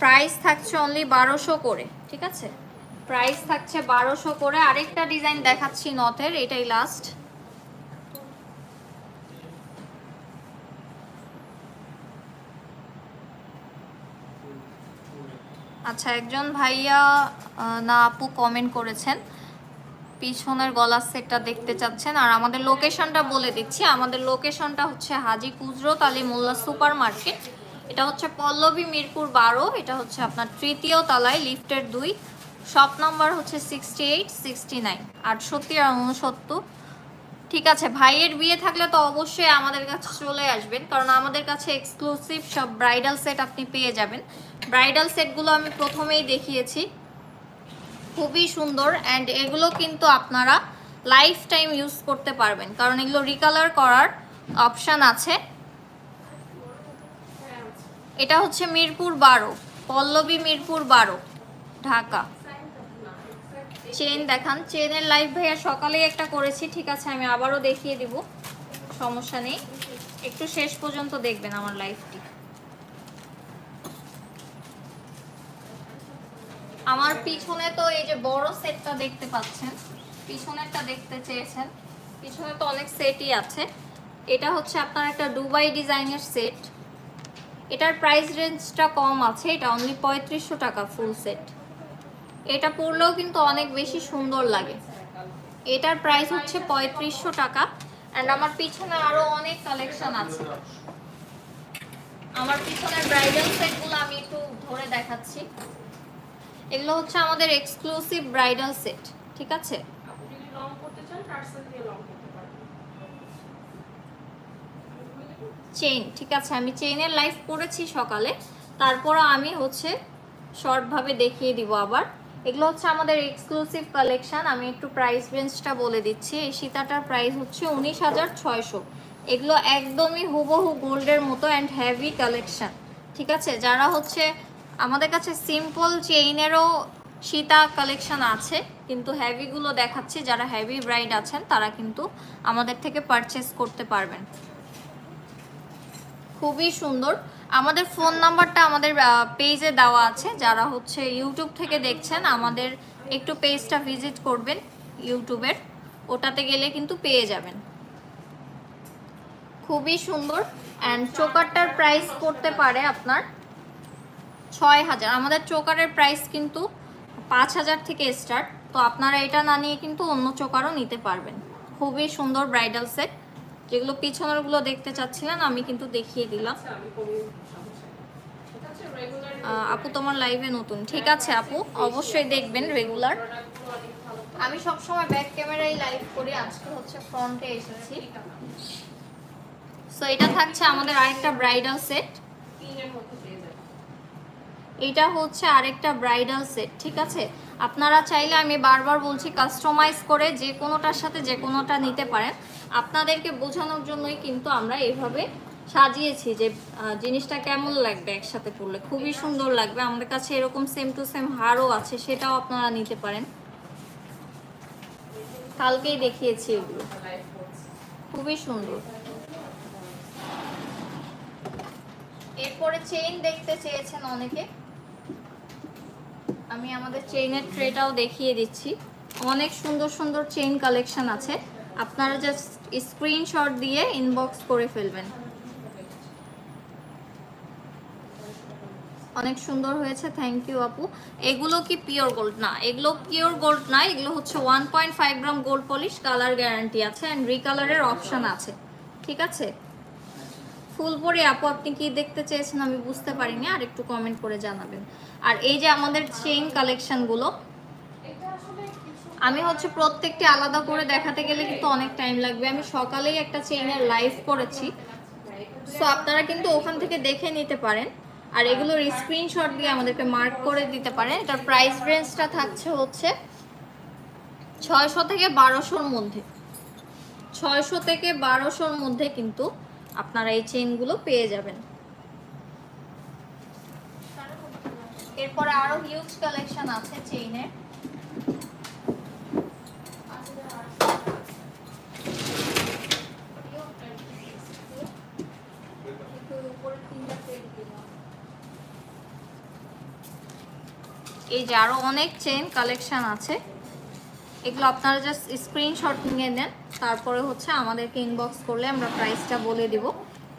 প্রাইস থাকছে অনলি 1200 করে, ঠিক আছে? প্রাইস থাকছে 1200 করে। আরেকটা ডিজাইন দেখাচ্ছি নথের, এটাই লাস্ট। আচ্ছা, একজন ভাইয়া না আপু কমেন্ট করেছেন পিছনের গলার সেটটা দেখতে চাচ্ছেন। আর আমাদের লোকেশনটা বলে দিচ্ছি, আমাদের লোকেশনটা হচ্ছে হাজী কুজরত আলী মোল্লা সুপার মার্কেট। এটা হচ্ছে পল্লবী মিরপুর 12, এটা হচ্ছে আপনার 3য় তলায়, লিফটের 2, শপ নাম্বার হচ্ছে 68, 69, 68 আর 69। ঠিক আছে, ভাইয়ের বিয়ে থাকলে তো অবশ্যই আমাদের কাছে চলে আসবেন, কারণ আমাদের কাছে এক্সক্লুসিভ সব ব্রাইডাল সেট আপনি পেয়ে যাবেন। ব্রাইডাল সেটগুলো আমি প্রথমেই দেখিয়েছি, খুবই সুন্দর। অ্যান্ড এগুলো কিন্তু আপনারা লাইফ টাইম ইউজ করতে পারবেন, কারণ এগুলো রিকালার করার অপশান আছে। এটা হচ্ছে মিরপুর 12, পল্লবী মিরপুর 12, ঢাকা। চেন দেখান, চেনের লাইভ ভাইয়া সকালেই একটা করেছি, ঠিক আছে আমি আবারও দেখিয়ে দিব, সমস্যা নেই। একটু শেষ পর্যন্ত দেখবেন আমার লাইভটি। আমার পিছনে তো এই যে বড় সেটটা দেখতে পাচ্ছেন, পিছনেরটা দেখতে চেয়েছেন, পিছনে তো অনেক সেটই আছে। এটা হচ্ছে আপনার একটা দুবাই ডিজাইনের সেট। এটার প্রাইস রেঞ্জটা কম আছে, এটা অনলি 3500 টাকা ফুল সেট। এটা পরলেও কিন্তু অনেক বেশি সুন্দর লাগে। এটার প্রাইস হচ্ছে 3500 টাকা। অ্যান্ড আমার পিছনে আরো অনেক কালেকশন আছে। আমার পিছনের ব্রাইডাল সেটগুলো আমি একটু ধরে দেখাচ্ছি। এগুলো হচ্ছে আমাদের এক্সক্লুসিভ ব্রাইডাল সেট, ঠিক আছে? চেইন, ঠিক আছে, আমি চেইনের লাইভ করেছি সকালে, তারপর আমি হচ্ছে শর্টভাবে দেখিয়ে দিব আবার। এগুলো হচ্ছে আমাদের এক্সক্লুসিভ কালেকশন। আমি একটু প্রাইস রেঞ্জটা বলে দিচ্ছি। এই সীতাটার প্রাইস হচ্ছে 19,600। এগুলো একদমই হুবহু গোল্ডের মতো অ্যান্ড হেভি কালেকশন, ঠিক আছে? যারা হচ্ছে আমাদের কাছে সিম্পল চেইনেরও সীতা কালেকশন আছে, কিন্তু হেভিগুলো দেখাচ্ছি। যারা হেভি ব্রাইড আছেন তারা কিন্তু আমাদের থেকে পারচেস করতে পারবেন। খুবই সুন্দর। আমাদের ফোন নাম্বারটা আমাদের পেজে দেওয়া আছে। যারা হচ্ছে ইউটিউব থেকে দেখছেন, আমাদের একটু পেজটা ভিজিট করবেন ইউটিউবের, ওটাতে গেলে কিন্তু পেয়ে যাবেন। খুবই সুন্দর। অ্যান্ড চোকারটার প্রাইস করতে পারে আপনার 6000। আমাদের চোকারের প্রাইস কিন্তু 5000 থেকে স্টার্ট। তো আপনারা এটা না নিয়ে কিন্তু অন্য চোকারও নিতে পারবেন। খুবই সুন্দর ব্রাইডাল সেট। যেগুলো পিছনেরগুলো দেখতে চাচ্ছিলেন আমি কিন্তু দেখিয়ে দিলাম। আপু তোমার লাইভে নতুন, ঠিক আছে আপু, অবশ্যই দেখবেন রেগুলার। আমি সবসময় ব্যাক ক্যামেরায় লাইভ করি, আজকে হচ্ছে ফ্রন্টে এসেছি। সো এটা থাকছে আমাদের আরেকটা ব্রাইডাল সেট। এটা হচ্ছে আরেকটা ব্রাইডাল সেট, ঠিক আছে? আপনারা চাইলে, আমি বারবার বলছি, কাস্টমাইজ করে যে কোনোটার সাথে যে কোনোটা নিতে পারেন। আপনাদেরকে বোঝানোর জন্যই কিন্তু আমরা এভাবে সাজিয়েছি যে জিনিসটা কেমন লাগবে একসাথে পরলে। খুবই সুন্দর লাগবে। আমাদের কাছে এরকম সেম টু সেম হারও আছে, সেটাও আপনারা নিতে পারেন। কালকেই দেখিয়েছি এগুলো, খুবই সুন্দর। এরপরে চেইন দেখতে চেয়েছেন অনেকে, আমি আমাদের চেইনের ট্রেটাও দেখিয়ে দিচ্ছি। অনেক সুন্দর সুন্দর চেইন কালেকশন আছে, আপনারা জাস্ট স্ক্রিনশট দিয়ে ইনবক্স করে ফেলবেন। অনেক সুন্দর হয়েছে, থ্যাংক ইউ আপু। এগুলো কি পিওর গোল্ড? না, এগুলো পিওর গোল্ড না, এগুলো হচ্ছে 1.5 gram gold polish, colour guarantee আছে অ্যান্ড রিকালারের অপশন আছে, ঠিক আছে? ফুলপরি আপু আপনি কি দেখতে চেয়েছেন আমি বুঝতে পারিনি, আর একটু কমেন্ট করে জানাবেন। আর এই যে আমাদের চেইন কালেকশনগুলো, আমি হচ্ছে প্রত্যেকটি আলাদা করে দেখাতে গেলে কিন্তু অনেক টাইম লাগবে। আমি সকালেই একটা চেইনের লাইভ করেছি, সো আপনারা কিন্তু ওখান থেকে দেখে নিতে পারেন। আর এগুলোর স্ক্রিনশট দিয়ে আমাদেরকে মার্ক করে দিতে পারেন। এটার প্রাইস রেঞ্জটা থাকছে হচ্ছে 600 থেকে 1200-র মধ্যে। 600 থেকে 1200-র মধ্যে কিন্তু আপনারা এই চেইনগুলো পেয়ে যাবেন। এরপরে আরো হিউজ কালেকশন আছে চেইনের। এই যে আরো অনেক চেইন কালেকশন আছে, এগুলো আপনারা জাস্ট স্ক্রিনশট নিয়ে নেন, তারপরে হচ্ছে আমাদেরকে ইনবক্স করলে আমরা প্রাইসটা বলে দিব।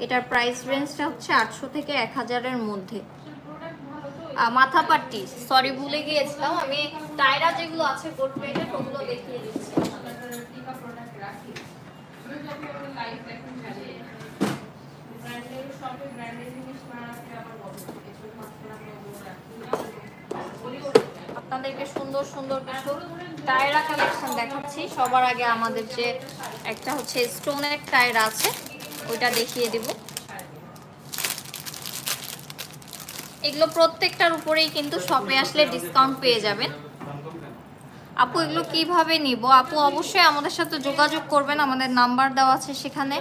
এটার প্রাইস রেঞ্জটা হচ্ছে 800 থেকে 1000-এর মধ্যে। মাথা পাট্টি, সরি ভুলে গিয়েছিলাম, আমি টায়রা যেগুলো আছে গোল্ড প্লেটের ওগুলো দেখিয়ে দিচ্ছি। আপনাদেরকে সুন্দর সুন্দর কিছু টায়রা কালেকশন দেখাচ্ছি। সবার আগে আমাদের যে একটা হচ্ছে স্টোনের টায়রা আছে ওইটা দেখিয়ে দিব। এগুলো প্রত্যেকটার উপরেই কিন্তু শপে আসলে ডিসকাউন্ট পেয়ে যাবেন। আপু এগুলো কিভাবে নিব? আপু অবশ্যই আমাদের সাথে যোগাযোগ করবেন, আমাদের নাম্বার দেওয়া আছে সেখানে।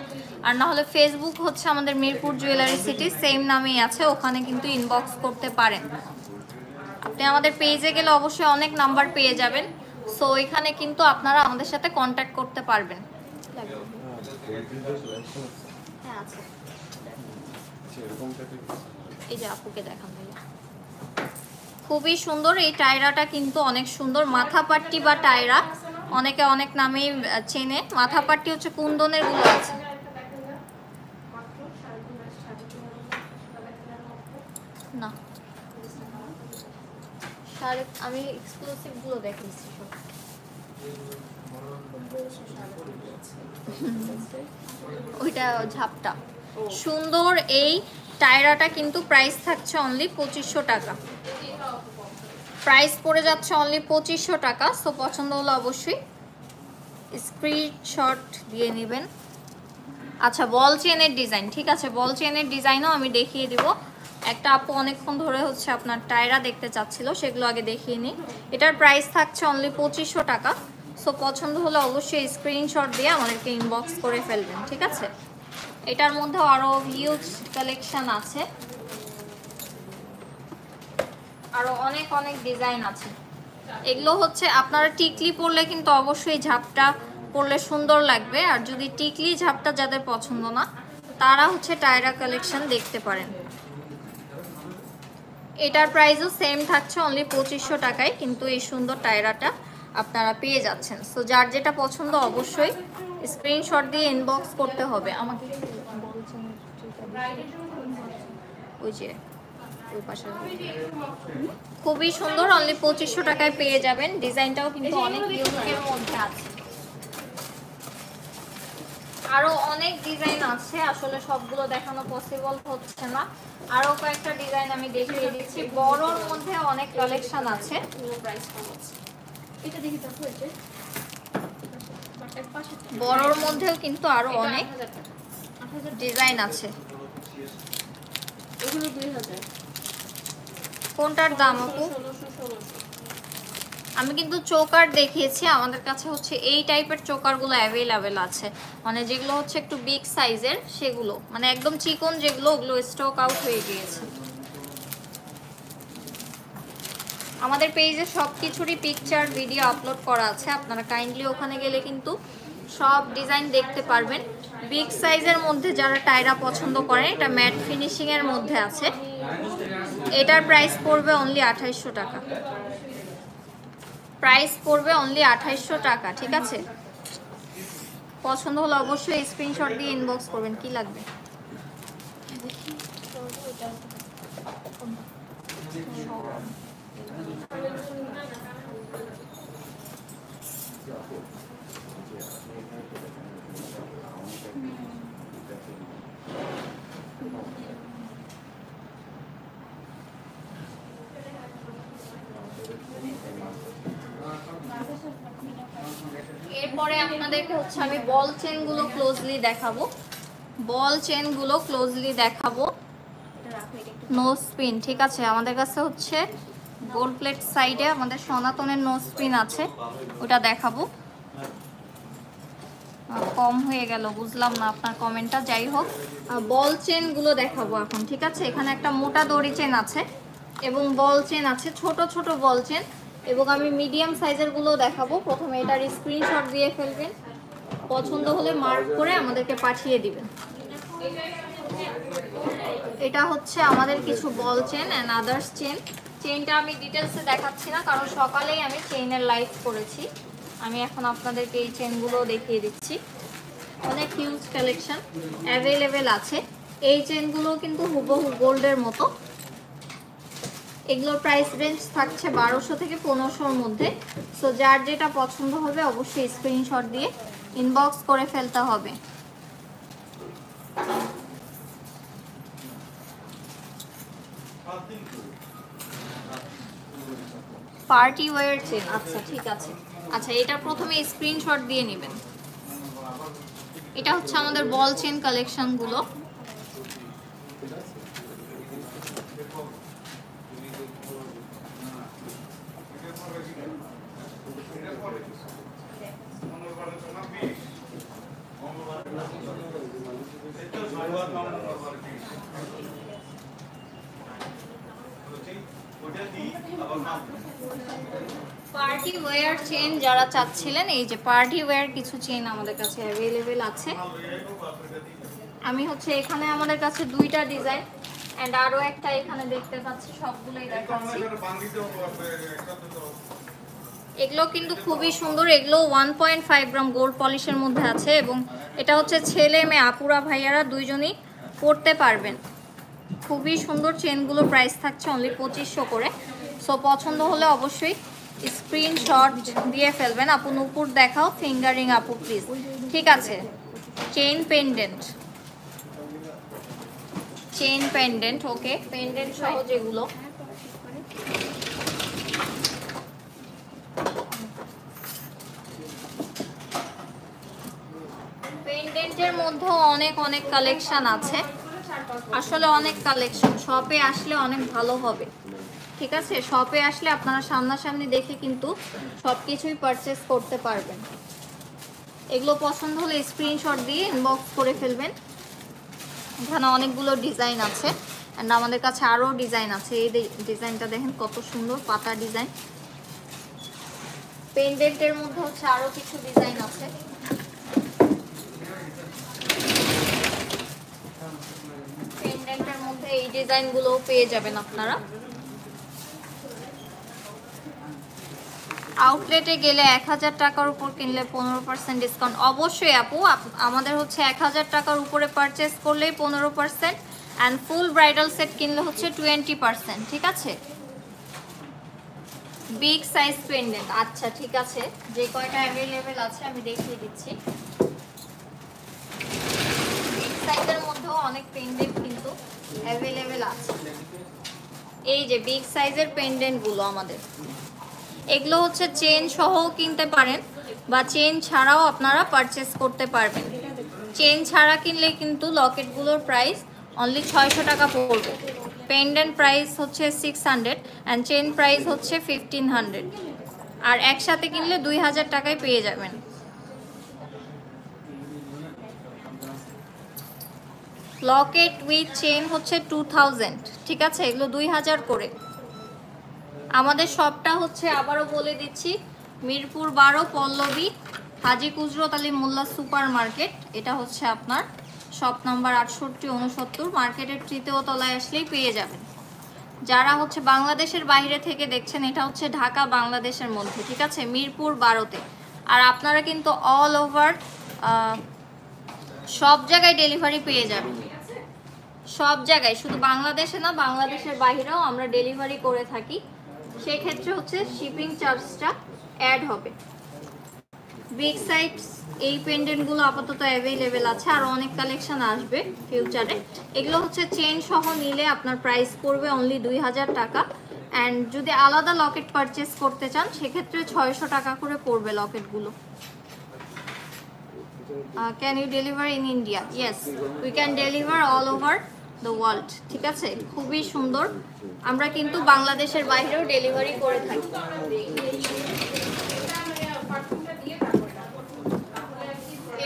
আর না হলে ফেসবুক হচ্ছে আমাদের মিরপুর জুয়েলারি সিটি, সেম নামেই আছে, ওখানে কিন্তু ইনবক্স করতে পারেন। আপনি আমাদের পেজে গেলে অবশ্যই অনেক নাম্বার পেয়ে যাবেন, সো এখানে কিন্তু আপনারা আমাদের সাথে কন্ট্যাক্ট করতে পারবেন। হ্যাঁ আছে। এই যে আপুকে দেখান ভাইয়া, খুবই সুন্দর। এই টায়রাটা কিন্তু অনেক সুন্দর, মাথা পাট্টি বা টায়রা অনেকে অনেক নামেই চেনে। মাথা পাট্টি হচ্ছে কুন্দনের গুলো আছে। না আমি এক্সক্লুসিভ গুলো দেখিয়েছি সব। ওইটা ঝাপটা সুন্দর। এই টায়রাটা কিন্তু প্রাইস থাকছে অনলি 2500 টাকা, প্রাইস পড়ে যাচ্ছে অনলি 2500 টাকা। সো পছন্দ হলে অবশ্যই স্ক্রিনশট দিয়ে নেবেন। আচ্ছা বল চেনের ডিজাইন, ঠিক আছে, বল চেনের ডিজাইনও আমি দেখিয়ে দিব। একটা আপু অনেকক্ষণ ধরে হচ্ছে আপনার টায়রা দেখতে চাচ্ছিল, সেগুলো আগে দেখিয়ে নিই। এটার প্রাইস থাকছে অনলি 2500 টাকা। সো পছন্দ হলে অবশ্যই স্ক্রিনশট দিয়ে আমাদেরকে ইনবক্স করে ফেলবেন, ঠিক আছে। এটার মধ্যেও আরও হিউজ কালেকশন আছে, আরও অনেক অনেক ডিজাইন আছে। এগুলো হচ্ছে আপনারা টিকলি পরলে কিন্তু অবশ্যই ঝাপটা পরলে সুন্দর লাগবে, আর যদি টিকলি ঝাপটা যাদের পছন্দ না তারা হচ্ছে টায়রা কালেকশন দেখতে পারেন। এটার প্রাইসও সেম থাকছে অনলি 2500 টাকায়, কিন্তু এই সুন্দর টায়রাটা আপনারা পেয়ে যাচ্ছেন। সো যার যেটা পছন্দ অবশ্যই স্ক্রিনশট দিয়ে ইনবক্স করতে হবে আমাকে। ওই যে ওই পাশে খুবই সুন্দর, অনলি 2500 টাকায় পেয়ে যাবেন। ডিজাইনটাও কিন্তু অনেক ইউনিকের মধ্যে আছে, আরো অনেক ডিজাইন আছে, আসলে সবগুলো দেখানো পসিবল হচ্ছে না। আরো কয়েকটা ডিজাইন আমি দেখিয়ে দিচ্ছি। বড়র মধ্যে অনেক কালেকশন আছে। বড়র মধ্যেও কিন্তু আরো অনেক ডিজাইন আছে। কোনটার দাম আপু? আমি কিন্তু চোকার দেখিয়েছি, আমাদের কাছে হচ্ছে এই টাইপের চোকারগুলো অ্যাভেলেবেল আছে, মানে যেগুলো হচ্ছে একটু বিগ সাইজের সেগুলো, মানে একদম চিকন যেগুলো, ওগুলো স্টক আউট হয়ে গিয়েছে। আমাদের পেজে সব কিছুরই পিকচার ভিডিও আপলোড করা আছে, আপনারা কাইন্ডলি ওখানে গেলে কিন্তু সব ডিজাইন দেখতে পারবেন। বিগ সাইজের মধ্যে যারা টায়রা পছন্দ করেন, এটা ম্যাট ফিনিশিংয়ের মধ্যে আছে। এটার প্রাইস পড়বে অনলি 2800 টাকা, প্রাইস পড়বে অনলি 2800 টাকা, ঠিক আছে। পছন্দ হলে অবশ্যই স্ক্রিনশট দিয়ে ইনবক্স করবেন। কি লাগবে? এরপরে আপনাদেরকে হচ্ছে আমি বল চেনগুলো ক্লোজলি দেখাবো। বল চেনগুলো ক্লোজলি দেখাবো, নো স্পিন, ঠিক আছে। আমাদের কাছে হচ্ছে গোল্ড প্লেট সাইডে আমাদের সনাতনের নো স্পিন আছে, ওটা দেখাবো। কম হয়ে গেল, বুঝলাম না আপনার কমেন্টটা। যাই হোক, বল চেনগুলো দেখাবো এখন, ঠিক আছে। এখানে একটা মোটা দড়ি চেন আছে এবং বল চেন আছে, ছোট ছোট বল চেন, এবং আমি মিডিয়াম সাইজের গুলো দেখাবো। প্রথমে এটার স্ক্রিনশট দিয়ে ফেলবেন, পছন্দ হলে মার্ক করে আমাদেরকে পাঠিয়ে দিবেন। এটা হচ্ছে আমাদের কিছু বল চেন অ্যান্ড আদার্স চেন। চেনটা আমি ডিটেলসে দেখাচ্ছি না, কারণ সকালেই আমি চেইনের লাইভ করেছি। আমি এখন আপনাদেরকে এই চেনগুলো দেখিয়ে দিচ্ছি। অনেক হিউজ কালেকশন অ্যাভেলেবেল আছে। এই চেনগুলো কিন্তু হুবহু গোল্ডের মতো। এগুলোর প্রাইস রেঞ্জ থাকছে 1200 থেকে 1500-র মধ্যে। সো যার যেটা পছন্দ হবে অবশ্যই স্ক্রিনশট দিয়ে ইনবক্স করে ফেলতে হবে। পার্টি ওয়্যার চেন, আচ্ছা ঠিক আছে। আচ্ছা, এটা প্রথমে স্ক্রিনশট দিয়ে নেবেন। এটা হচ্ছে আমাদের বল চেন কালেকশনগুলো। পার্টি ওয়্যার চেন যারা চাচ্ছিলেন, এই যে পার্টি ওয়্যার কিছু চেন আমাদের কাছে অ্যাভেলেবেল আছে। আমি হচ্ছে এখানে আমাদের কাছে দুইটা ডিজাইন এন্ড আরো একটা এখানে দেখতে পাচ্ছি, সবগুলোই দেখাচ্ছি। এগুলো কিন্তু খুবই সুন্দর, এগুলো 1.5 গ্রাম গোল্ড পলিশের মধ্যে আছে এবং এটা হচ্ছে ছেলে মেয়ে আপুরা ভাইয়ারা দুইজনই পরতে পারবেন। খুবই সুন্দর চেনগুলো, প্রাইস থাকছে অনলি 2500 করে। সো পছন্দ হলে অবশ্যই স্ক্রিনশট দিয়ে ফেলবেন। আপু নুপুর দেখাও, ফিঙ্গারিং আপু প্লিজ। ঠিক আছে, চেইন পেন্ডেন্ট, চেইন পেন্ডেন্ট, ওকে, পেন্ডেন্ট সহ যেগুলো। পেন্ডেন্টের মধ্যে অনেক অনেক কালেকশন আছে, আসলে অনেক কালেকশন। শপে আসলে অনেক ভালো হবে, ঠিক আছে? শপে আসলে আপনারা সামনাসামনি দেখে কিন্তু সব কিছুই পারচেস করতে পারবেন। এগুলো পছন্দ হলে স্ক্রিনশট দিয়ে ইনবক্স করে ফেলবেন। এখানে অনেকগুলো ডিজাইন আছে অ্যান্ড আমাদের কাছে আরও ডিজাইন আছে। এই ডিজাইনটা দেখেন কত সুন্দর, পাতা ডিজাইন। পেন্ডেন্টের মধ্যে হচ্ছে আরও কিছু ডিজাইন আছে। পেন্ডেন্টের মধ্যে এই ডিজাইনগুলোও পেয়ে যাবেন আপনারা। আউটলেটে গেলে 1000 টাকার উপর কিনলে 15% ডিসকাউন্ট। অবশ্যই আপু, আমাদের হচ্ছে 1000 টাকার উপরে পারচেস করলেই 15% অ্যান্ড ফুল ব্রাইডাল সেট কিনলে হচ্ছে 20%, ঠিক আছে? বিগ সাইজ পেন্ডেন্ট, আচ্ছা ঠিক আছে, যে কয়টা অ্যাভেলেবেল আছে আমি দেখিয়ে দিচ্ছি। বিগ সাইজের মধ্যেও অনেক পেন্ডেন্ট কিন্তু অ্যাভেলেবেল আছে। এই যে বিগ সাইজের পেন্ডেন্টগুলো আমাদের, এগুলো হচ্ছে চেন সহ কিনতে পারেন বা চেন ছাড়াও আপনারা পারচেস করতে পারবেন। চেন ছাড়া কিনলে কিন্তু লকেটগুলোর প্রাইস অনলি 600 টাকা পড়বে। পেন্ডেন্ট প্রাইস হচ্ছে 600 অ্যান্ড চেন প্রাইস হচ্ছে 1500, আর একসাথে কিনলে 2000 টাকায় পেয়ে যাবেন। লকেট উইথ চেন হচ্ছে 2000, ঠিক আছে? এগুলো 2000 করে। আমাদের শপটা হচ্ছে, আবারও বলে দিচ্ছি, মিরপুর 12 পল্লবী হাজী কুজরত আলী মোল্লা সুপার মার্কেট। এটা হচ্ছে আপনার শপ নাম্বার 6869, মার্কেটের 3য় তলায় আসলেই পেয়ে যাবেন। যারা হচ্ছে বাংলাদেশের বাইরে থেকে দেখছেন, এটা হচ্ছে ঢাকা বাংলাদেশের মধ্যে, ঠিক আছে? মিরপুর 12তে। আর আপনারা কিন্তু অল ওভার সব জায়গায় ডেলিভারি পেয়ে যাবেন, সব জায়গায়, শুধু বাংলাদেশে না, বাংলাদেশের বাইরেও আমরা ডেলিভারি করে থাকি। সেক্ষেত্রে হচ্ছে শিপিং চার্জটা অ্যাড হবে। বিগ সাইজ এই পেন্ডেন্টগুলো আপাতত অ্যাভেলেবেল আছে, আর অনেক কালেকশন আসবে ফিউচারে। এগুলো হচ্ছে চেন সহ নিলে আপনার প্রাইস পড়বে অনলি 2000 টাকা অ্যান্ড যদি আলাদা লকেট পারচেস করতে চান সেক্ষেত্রে 600 টাকা করে পড়বে লকেটগুলো। Can you deliver in India? Yes, we can deliver all over the world, ঠিক আছে? খুবই সুন্দর, আমরা কিন্তু বাংলাদেশের বাইরেও ডেলিভারি করে থাকি।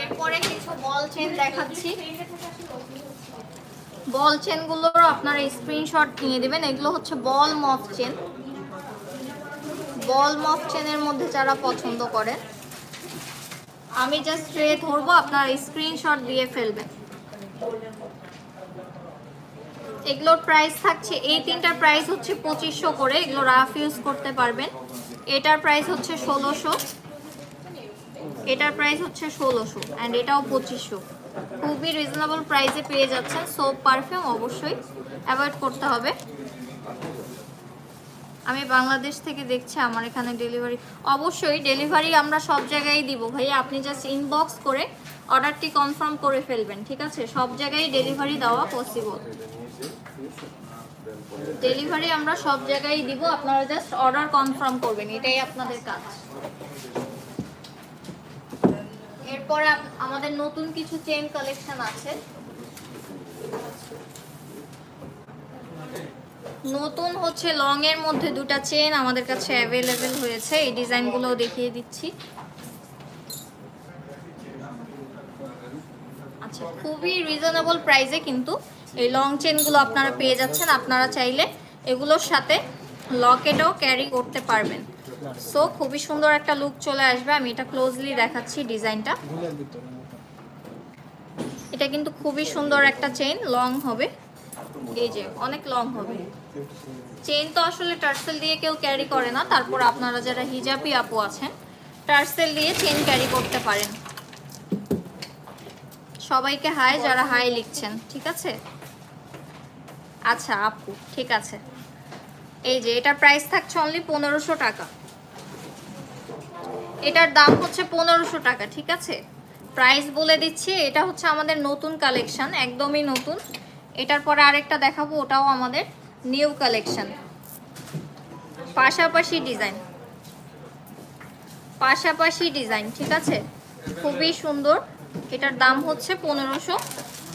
এরপরে কিছু বল চেন দেখাচ্ছি। বল চেনগুলোর আপনারা স্ক্রিনশট নিয়ে দেবেন। এগুলো হচ্ছে বল মফ চেন। বল মফ চেনের মধ্যে যারা পছন্দ করেন, আমি জাস্ট ট্রে ধরবো, আপনারা স্ক্রিনশট দিয়ে ফেলবেন। এগুলোর প্রাইস থাকছে, এই তিনটার প্রাইস হচ্ছে 2500 করে। এগুলো রাফ ইউজ করতে পারবেন। এটার প্রাইস হচ্ছে 1600, এটার প্রাইস হচ্ছে 1600 অ্যান্ড এটাও 2500। খুবই রিজনেবল প্রাইসে পেয়ে যাচ্ছেন। সোপ পারফিউম অবশ্যই অ্যাভয়েড করতে হবে। আমি বাংলাদেশ থেকে দেখছি, আমার এখানে ডেলিভারি, অবশ্যই ডেলিভারি আমরা সব জায়গায় দিব ভাইয়া। আপনি জাস্ট ইনবক্স করে অর্ডারটি কনফার্ম করে ফেলবেন, ঠিক আছে? সব জায়গায় ডেলিভারি দেওয়া পসিবল। ডেলিভারি আমরা সব জায়গায় দিব, আপনারা জাস্ট অর্ডার কনফার্ম করবেন, এটাই আপনাদের কাজ। এরপরে আমাদের নতুন কিছু চেন কালেকশন আছে। নতুন হচ্ছে লং এর মধ্যে দুটো চেন আমাদের কাছে অ্যাভেলেবেল হয়েছে। এই ডিজাইনগুলো দেখিয়ে দিচ্ছি। আচ্ছা, খুবই রিজনেবল প্রাইসে কিন্তু এই লং চেনগুলো আপনারা পেয়ে যাচ্ছেন। আপনারা চাইলে এগুলোর সাথে লকেটও ক্যারি করতে পারবেন। সো খুবই সুন্দর একটা লুক চলে আসবে। আমি এটা ক্লোজলি দেখাচ্ছি ডিজাইনটা। এটা কিন্তু খুবই সুন্দর একটা চেইন, লং হবে, এই যে অনেক লং হবে। চেইন তো আসলে টার্সেল দিয়ে কেউ ক্যারি করে না, তারপর আপনারা যারা হিজাবি আপু আছেন টার্সেল দিয়ে চেইন ক্যারি করতে পারেন। সবাইকে হাই যারা হাই লিখছেন, ঠিক আছে? আচ্ছা আপু ঠিক আছে। এই যে এটার প্রাইস থাকছে অনলি 1500 টাকা। এটার দাম হচ্ছে 1500 টাকা, ঠিক আছে? প্রাইস বলে দিচ্ছি, এটা হচ্ছে আমাদের নতুন কালেকশন, একদমই নতুন। এটার পরে আরেকটা দেখাবো, ওটাও আমাদের নিউ কালেকশন। পাশাপাশি ডিজাইন, পাশাপাশি ডিজাইন, ঠিক আছে? খুবই সুন্দর। এটার দাম হচ্ছে 1500।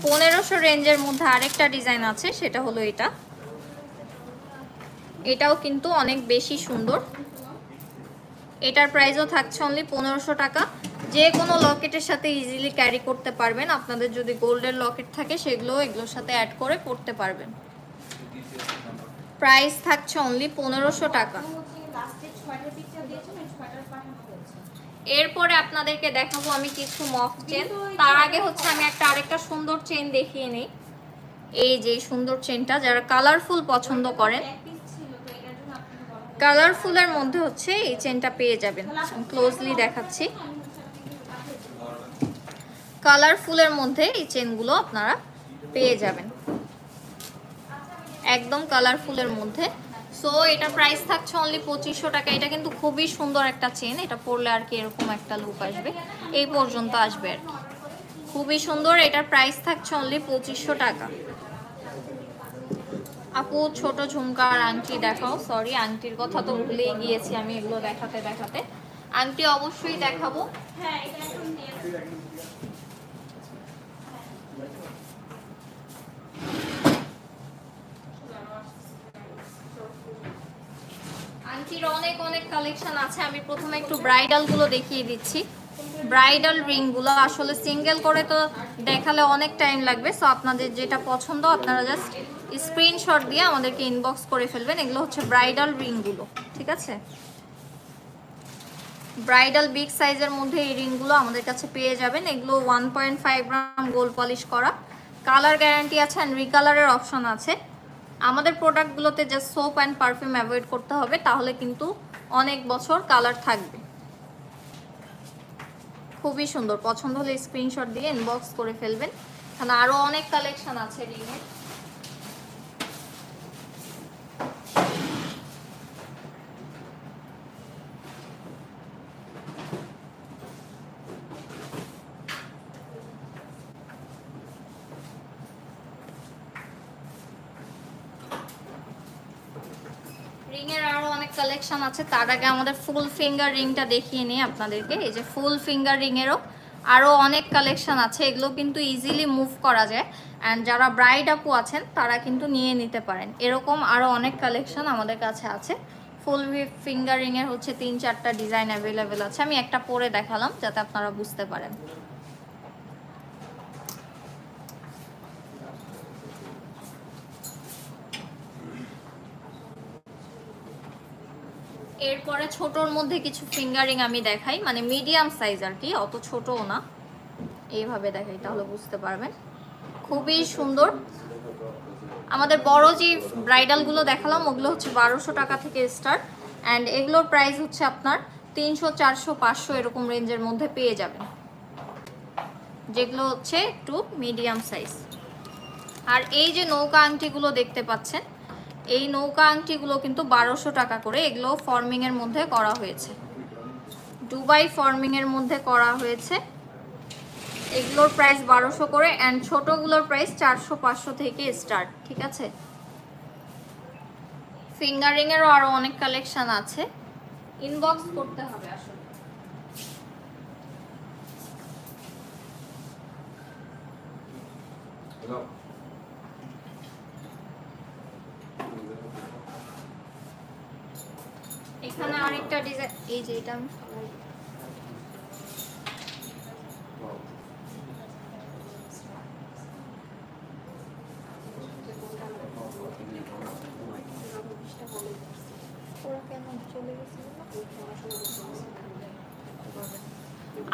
1500 রেঞ্জের মধ্যে আরেকটা ডিজাইন আছে, সেটা হলো এটা। এটাও কিন্তু অনেক বেশি সুন্দর। এটার প্রাইসও থাকছে অনলি 1500 টাকা। যে কোনো লকেটের সাথে ইজিলি ক্যারি করতে পারবেন। আপনাদের যদি গোল্ডের লকেট থাকে সেগুলো এগুলোর সাথে অ্যাড করে পরতে পারবেন। প্রাইস থাকছে অনলি 1500 টাকা। এরপরে আপনাদেরকে দেখাবো আমি কিছু মফ চেন। তার আগে হচ্ছে আমি আরেকটা সুন্দর চেন দেখিয়ে নিই। এই যে সুন্দর চেনটা, যারা কালারফুল পছন্দ করেন, কালারফুলের মধ্যে হচ্ছে এই চেনটা পেয়ে যাবেন। ক্লোজলি দেখাচ্ছি, কালারফুলের মধ্যে এই চেনগুলো আপনারা পেয়ে যাবেন, একদম কালারফুলের মধ্যে। সো এটা প্রাইস থাকছে অনলি 2500 টাকা। এটা কিন্তু খুবই সুন্দর একটা চেন, এটা পরলে আর কি এরকম একটা লুক আসবে, এই পর্যন্ত আসবে আর কি, খুবই সুন্দর। এটার প্রাইস থাকছে অনলি 2500 টাকা। আপু ছোট ঝুমকার আংটি দেখাও। সরি, আংটির কথা তো ভুলেই গিয়েছি আমি, এগুলো দেখাতে দেখাতে। আংটি অবশ্যই দেখাবো। আংটির অনেক অনেক কালেকশন আছে। আমি প্রথমে একটু ব্রাইডাল গুলো দেখিয়ে দিচ্ছি। ব্রাইডাল রিং গুলো আসলে সিঙ্গেল করে তো দেখালে অনেক টাইম লাগবে। সো আপনাদের যেটা পছন্দ আপনারা জাস্ট স্ক্রিনশট দিয়ে আমাদেরকে ইনবক্স করে ফেলবেন। এগুলো হচ্ছে ব্রাইডাল রিং গুলো, ঠিক আছে? ব্রাইডাল বিগ সাইজের মধ্যে এই রিংগুলো আমাদের কাছে পেয়ে যাবেন। এগুলো 1.5 গ্রাম গোল্ড পলিশ করা, কালার গ্যারান্টি আছে অ্যান্ড রিকালারের অপশন আছে। আমাদের প্রোডাক্টগুলোতে just soap and perfume avoid করতে হবে, তাহলে কিন্তু অনেক বছর কালার থাকবে। খুবই সুন্দর, পছন্দ হলে স্ক্রিনশট দিয়ে ইনবক্স করে ফেলবেন। এখানে আরও অনেক কালেকশন আছে রিংয়ের। রিংয়ের আরো অনেক কালেকশন আছে। তার আগে আমাদের ফুল ফিঙ্গার রিংটা দেখিয়ে নিই আপনাদেরকে। এই যে ফুল ফিঙ্গার রিংয়েরও আরো অনেক কালেকশন আছে। এগুলো কিন্তু ইজিলি মুভ করা যায়, অ্যান্ড যারা ব্রাইড আপু আছেন তারা কিন্তু নিয়ে নিতে পারেন। এরকম আরো অনেক কালেকশন আমাদের কাছে আছে। ফুল ফিঙ্গার রিংয়ের হচ্ছে 3-4টা ডিজাইন অ্যাভেলেবেল আছে। আমি একটা পরে দেখালাম যাতে আপনারা বুঝতে পারেন। এরপরে ছোটর মধ্যে কিছু ফিঙ্গারিং আমি দেখাই, মানে মিডিয়াম সাইজ আর কি, অত ছোটও না। এইভাবে দেখাই তাহলে বুঝতে পারবেন। খুবই সুন্দর। আমাদের বড় যে ব্রাইডালগুলো দেখালাম ওগুলো হচ্ছে 1200 টাকা থেকে স্টার্ট, অ্যান্ড এগুলোর প্রাইস হচ্ছে আপনার 300, 400, 500 এরকম রেঞ্জের মধ্যে পেয়ে যাবেন, যেগুলো হচ্ছে একটু মিডিয়াম সাইজ। আর এই যে নৌকা আংটিগুলো দেখতে পাচ্ছেন, এই নৌকা আংটিগুলো কিন্তু 1200 টাকা করে। এগুলো ফর্মিংয়ের মধ্যে করা হয়েছে, দুবাই ফর্মিংয়ের মধ্যে করা হয়েছে। এগুলোর প্রাইস 1200 করে, অ্যান্ড ছোটগুলোর প্রাইস 400, 500 থেকে স্টার্ট, ঠিক আছে? ফিঙ্গারিংয়েরও আরও অনেক কালেকশন আছে, ইনবক্স করতে হবে আসলে। এখানে আরেকটা ডিজাইন, এই যে এটা আমি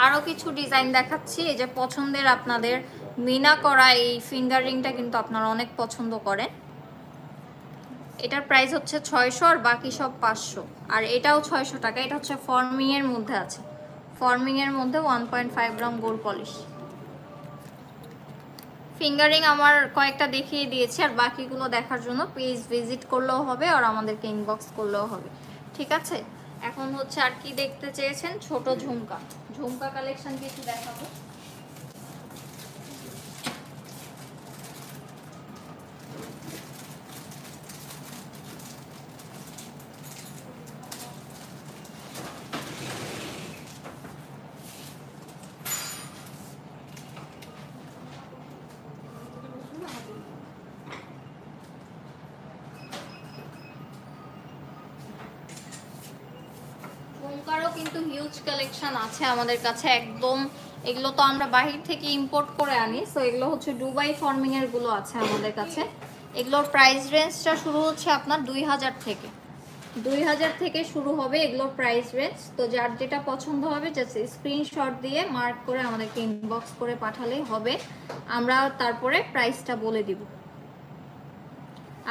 আরো কিছু ডিজাইন দেখাচ্ছি। এই যে পছন্দের আপনাদের মিনা করা এই ফিঙ্গার রিংটা কিন্তু আপনারা অনেক পছন্দ করেন। এটার প্রাইস হচ্ছে 600 আর বাকি সব 500। আর এটাও 600 টাকা। এটা হচ্ছে ফর্মিং এর মধ্যে আছে, ফর্মিং এর মধ্যে 1.5 গ্রাম গোল্ড পলিশ। ফিঙ্গারিং আমার কয়েকটা দেখিয়ে দিয়েছি, আর বাকিগুলো দেখার জন্য পেজ ভিজিট করলেও হবে আর আমাদেরকে ইনবক্স করলেও হবে, ঠিক আছে? এখন হচ্ছে আর কি দেখতে চেয়েছেন, ছোট ঝুমকা, ঝুমকা কালেকশন কিছু দেখাবো। ঝুমকারও কিন্তু হিউজ কালেকশন আছে আমাদের কাছে একদম। এগুলো তো আমরা বাহির থেকে ইম্পোর্ট করে আনি, সো এগুলো হচ্ছে দুবাই ফর্মিং এর গুলো আছে আমাদের কাছে। এগুলোর প্রাইস রেঞ্জটা শুরু হচ্ছে আপনার 2000 থেকে, 2000 থেকে শুরু হবে এগুলোর প্রাইস রেঞ্জ। তো যার যেটা পছন্দ হবে জাস্ট স্ক্রিনশট দিয়ে মার্ক করে আমাদেরকে ইনবক্স করে পাঠালেই হবে, আমরা তারপরে প্রাইসটা বলে দিব।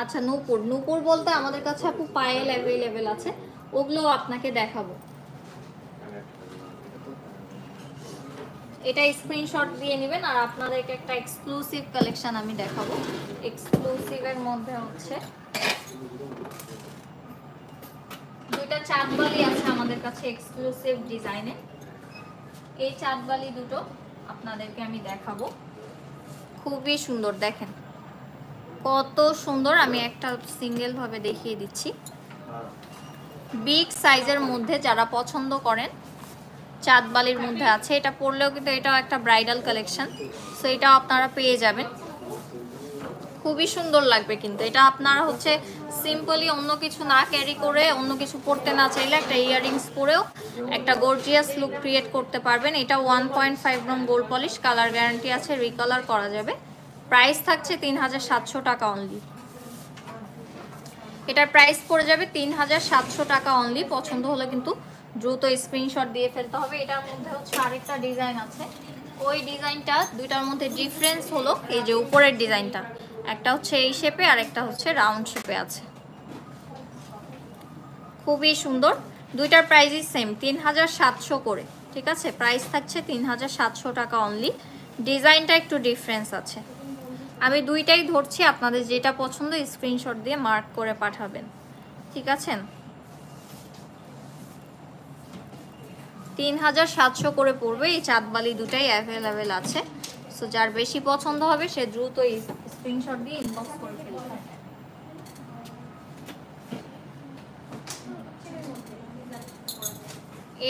আচ্ছা, নূপুর, নূপুর বলতে আমাদের কাছে আপু পায়েল অ্যাভেলেবেল আছে, ওগুলো আপনাকে দেখাবো। এটা স্ক্রিনশট দিয়ে নেবেন। আর আপনাদেরকে একটা এক্সক্লুসিভ কালেকশন আমি দেখাবো। এক্সক্লুসিভের মধ্যে হচ্ছে দুইটা চাঁদবালি আছে আমাদের কাছে এক্সক্লুসিভ ডিজাইনে। এই চাঁদবালি দুটো আপনাদেরকে আমি দেখাবো, খুবই সুন্দর, দেখেন কত সুন্দর। আমি একটা সিঙ্গেল ভাবে দেখিয়ে দিচ্ছি। বিগ সাইজের মধ্যে যারা পছন্দ করেন, চাঁদবালির মধ্যে আছে। এটা পরলেও কিন্তু এটাও একটা ব্রাইডাল কালেকশন, সো এটাও আপনারা পেয়ে যাবেন, খুবই সুন্দর লাগবে। কিন্তু এটা আপনারা হচ্ছে সিম্পলি অন্য কিছু না ক্যারি করে, অন্য কিছু পরতে না চাইলে একটা ইয়াররিংস পরেও একটা গর্জিয়াস লুক ক্রিয়েট করতে পারবেন। এটা 1.5 gram gold polish, colour guarantee আছে, রিকালার করা যাবে। প্রাইস থাকছে 3700 টাকা অনলি। এটার প্রাইস পড়ে যাবে 3700 টাকা অনলি। পছন্দ হলে কিন্তু দ্রুত স্ক্রিনশট দিয়ে ফেলতে হবে। এটার মধ্যে হচ্ছে আরেকটা ডিজাইন আছে, ওই ডিজাইনটা দুইটার মধ্যে ডিফারেন্স হলো এই যে উপরের ডিজাইনটা, একটা হচ্ছে এই শেপে আর একটা হচ্ছে রাউন্ড শেপে আছে, খুবই সুন্দর। দুইটার প্রাইসই সেম, 3700 করে, ঠিক আছে? প্রাইস থাকছে 3700 টাকা অনলি। ডিজাইনটা একটু ডিফারেন্স আছে। আমি দুইটাই ধরছি, আপনাদের যেটা পছন্দ স্ক্রিনশট দিয়ে মার্ক করে পাঠাবেন, ঠিক আছে? 3700 করে পড়বে। এই চাঁদবালি দুটাই অ্যাভেলেবেল আছে, সো যার বেশি পছন্দ হবে সে দ্রুত স্ক্রিনশট দিয়ে ইনবক্স করে ফেলবে।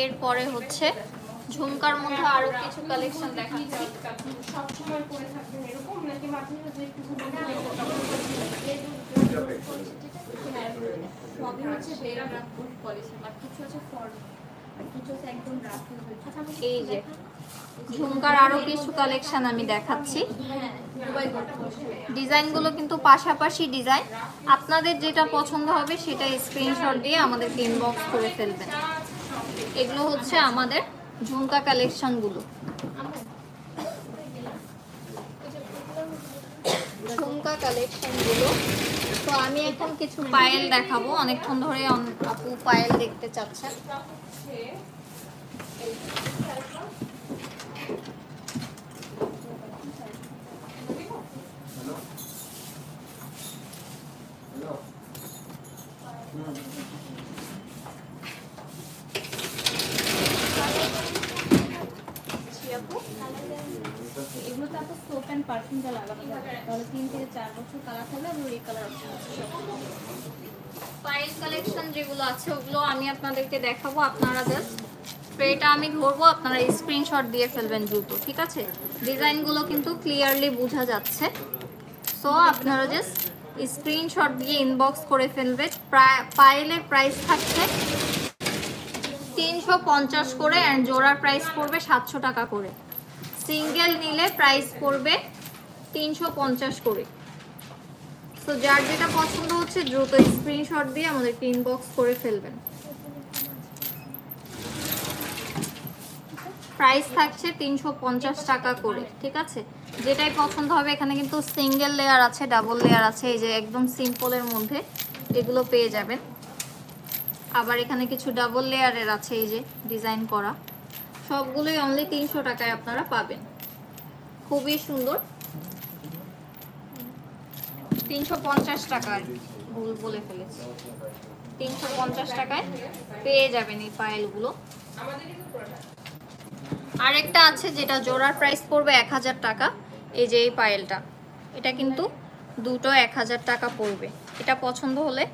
এরপরে হচ্ছে ঝুমকার মধ্যে আরো কিছু কালেকশন দেখাচ্ছি। সবসময় পরে থাকবেন এরকম নাকি মাঝে মাঝে একটু সবই হচ্ছে বেরা রাখ পলিশ, আর কিছু আছে ফর, আর কিছু আছে একদম রাফ। এই যে ঝুমকার আরো কিছু কালেকশন আমি দেখাচ্ছি। ডিজাইনগুলো কিন্তু পাশাপাশি ডিজাইন, আপনাদের যেটা পছন্দ হবে সেটা স্ক্রিনশট দিয়ে আমাদেরকে ইনবক্স করে ফেলবেন। এগুলো হচ্ছে আমাদের ঝুমকা কালেকশনগুলো। ঝুমকা কালেকশনগুলো তো আমি এখন কিছু পায়েল দেখাবো। অনেকক্ষণ ধরে আপু পায়েল দেখতে চাচ্ছেন। এগুলোতে আপনি সোপ অ্যান্ড পারফিউমটা লাগাতে হবে, তাহলে 3 থেকে 4 বছর কালার থাকবে। আর এই কালার অপশন আছে। পাইল কালেকশন যেগুলো আছে ওগুলো আমি আপনাদেরকে দেখাবো। আপনারা জাস্ট স্প্রেটা আমি ধরবো, আপনারা স্ক্রিনশট দিয়ে ফেলবেন দ্রুত, ঠিক আছে? ডিজাইনগুলো কিন্তু ক্লিয়ারলি বোঝা যাচ্ছে, সো আপনারা জাস্ট স্ক্রিনশট দিয়ে ইনবক্স করে ফেলবে। পাইলের প্রাইস থাকছে 350 করে, অ্যান্ড জোড়ার প্রাইস পড়বে 700 টাকা করে। সিঙ্গেল নিলে প্রাইস পড়বে 350 করে। তো যার যেটা পছন্দ হচ্ছে দ্রুত স্ক্রিনশট দিয়ে আমাদেরকে ইনবক্স করে ফেলবেন। প্রাইস থাকছে 350 টাকা করে, ঠিক আছে? যেটাই পছন্দ হবে। এখানে কিন্তু সিঙ্গেল লেয়ার আছে, ডাবল লেয়ার আছে, এই যে একদম সিম্পলের মধ্যে এগুলো পেয়ে যাবেন। আবার এখানে কিছু ডাবল লেয়ারের আছে, এই যে ডিজাইন করা, সবগুলোই অনলি 300 টাকায় আপনারা পাবেন। খুবই সুন্দর। 350 টাকায়, ভুল বলে ফেলেছি, 350 টাকায় পেয়ে যাবেন এই পায়েলগুলো। আরেকটা আছে যেটা জোড়ার প্রাইস পড়বে 1000 টাকা। এই যে এই পায়েলটা, এটা কিন্তু দুটো 1000 টাকা পড়বে। এটা পছন্দ হলে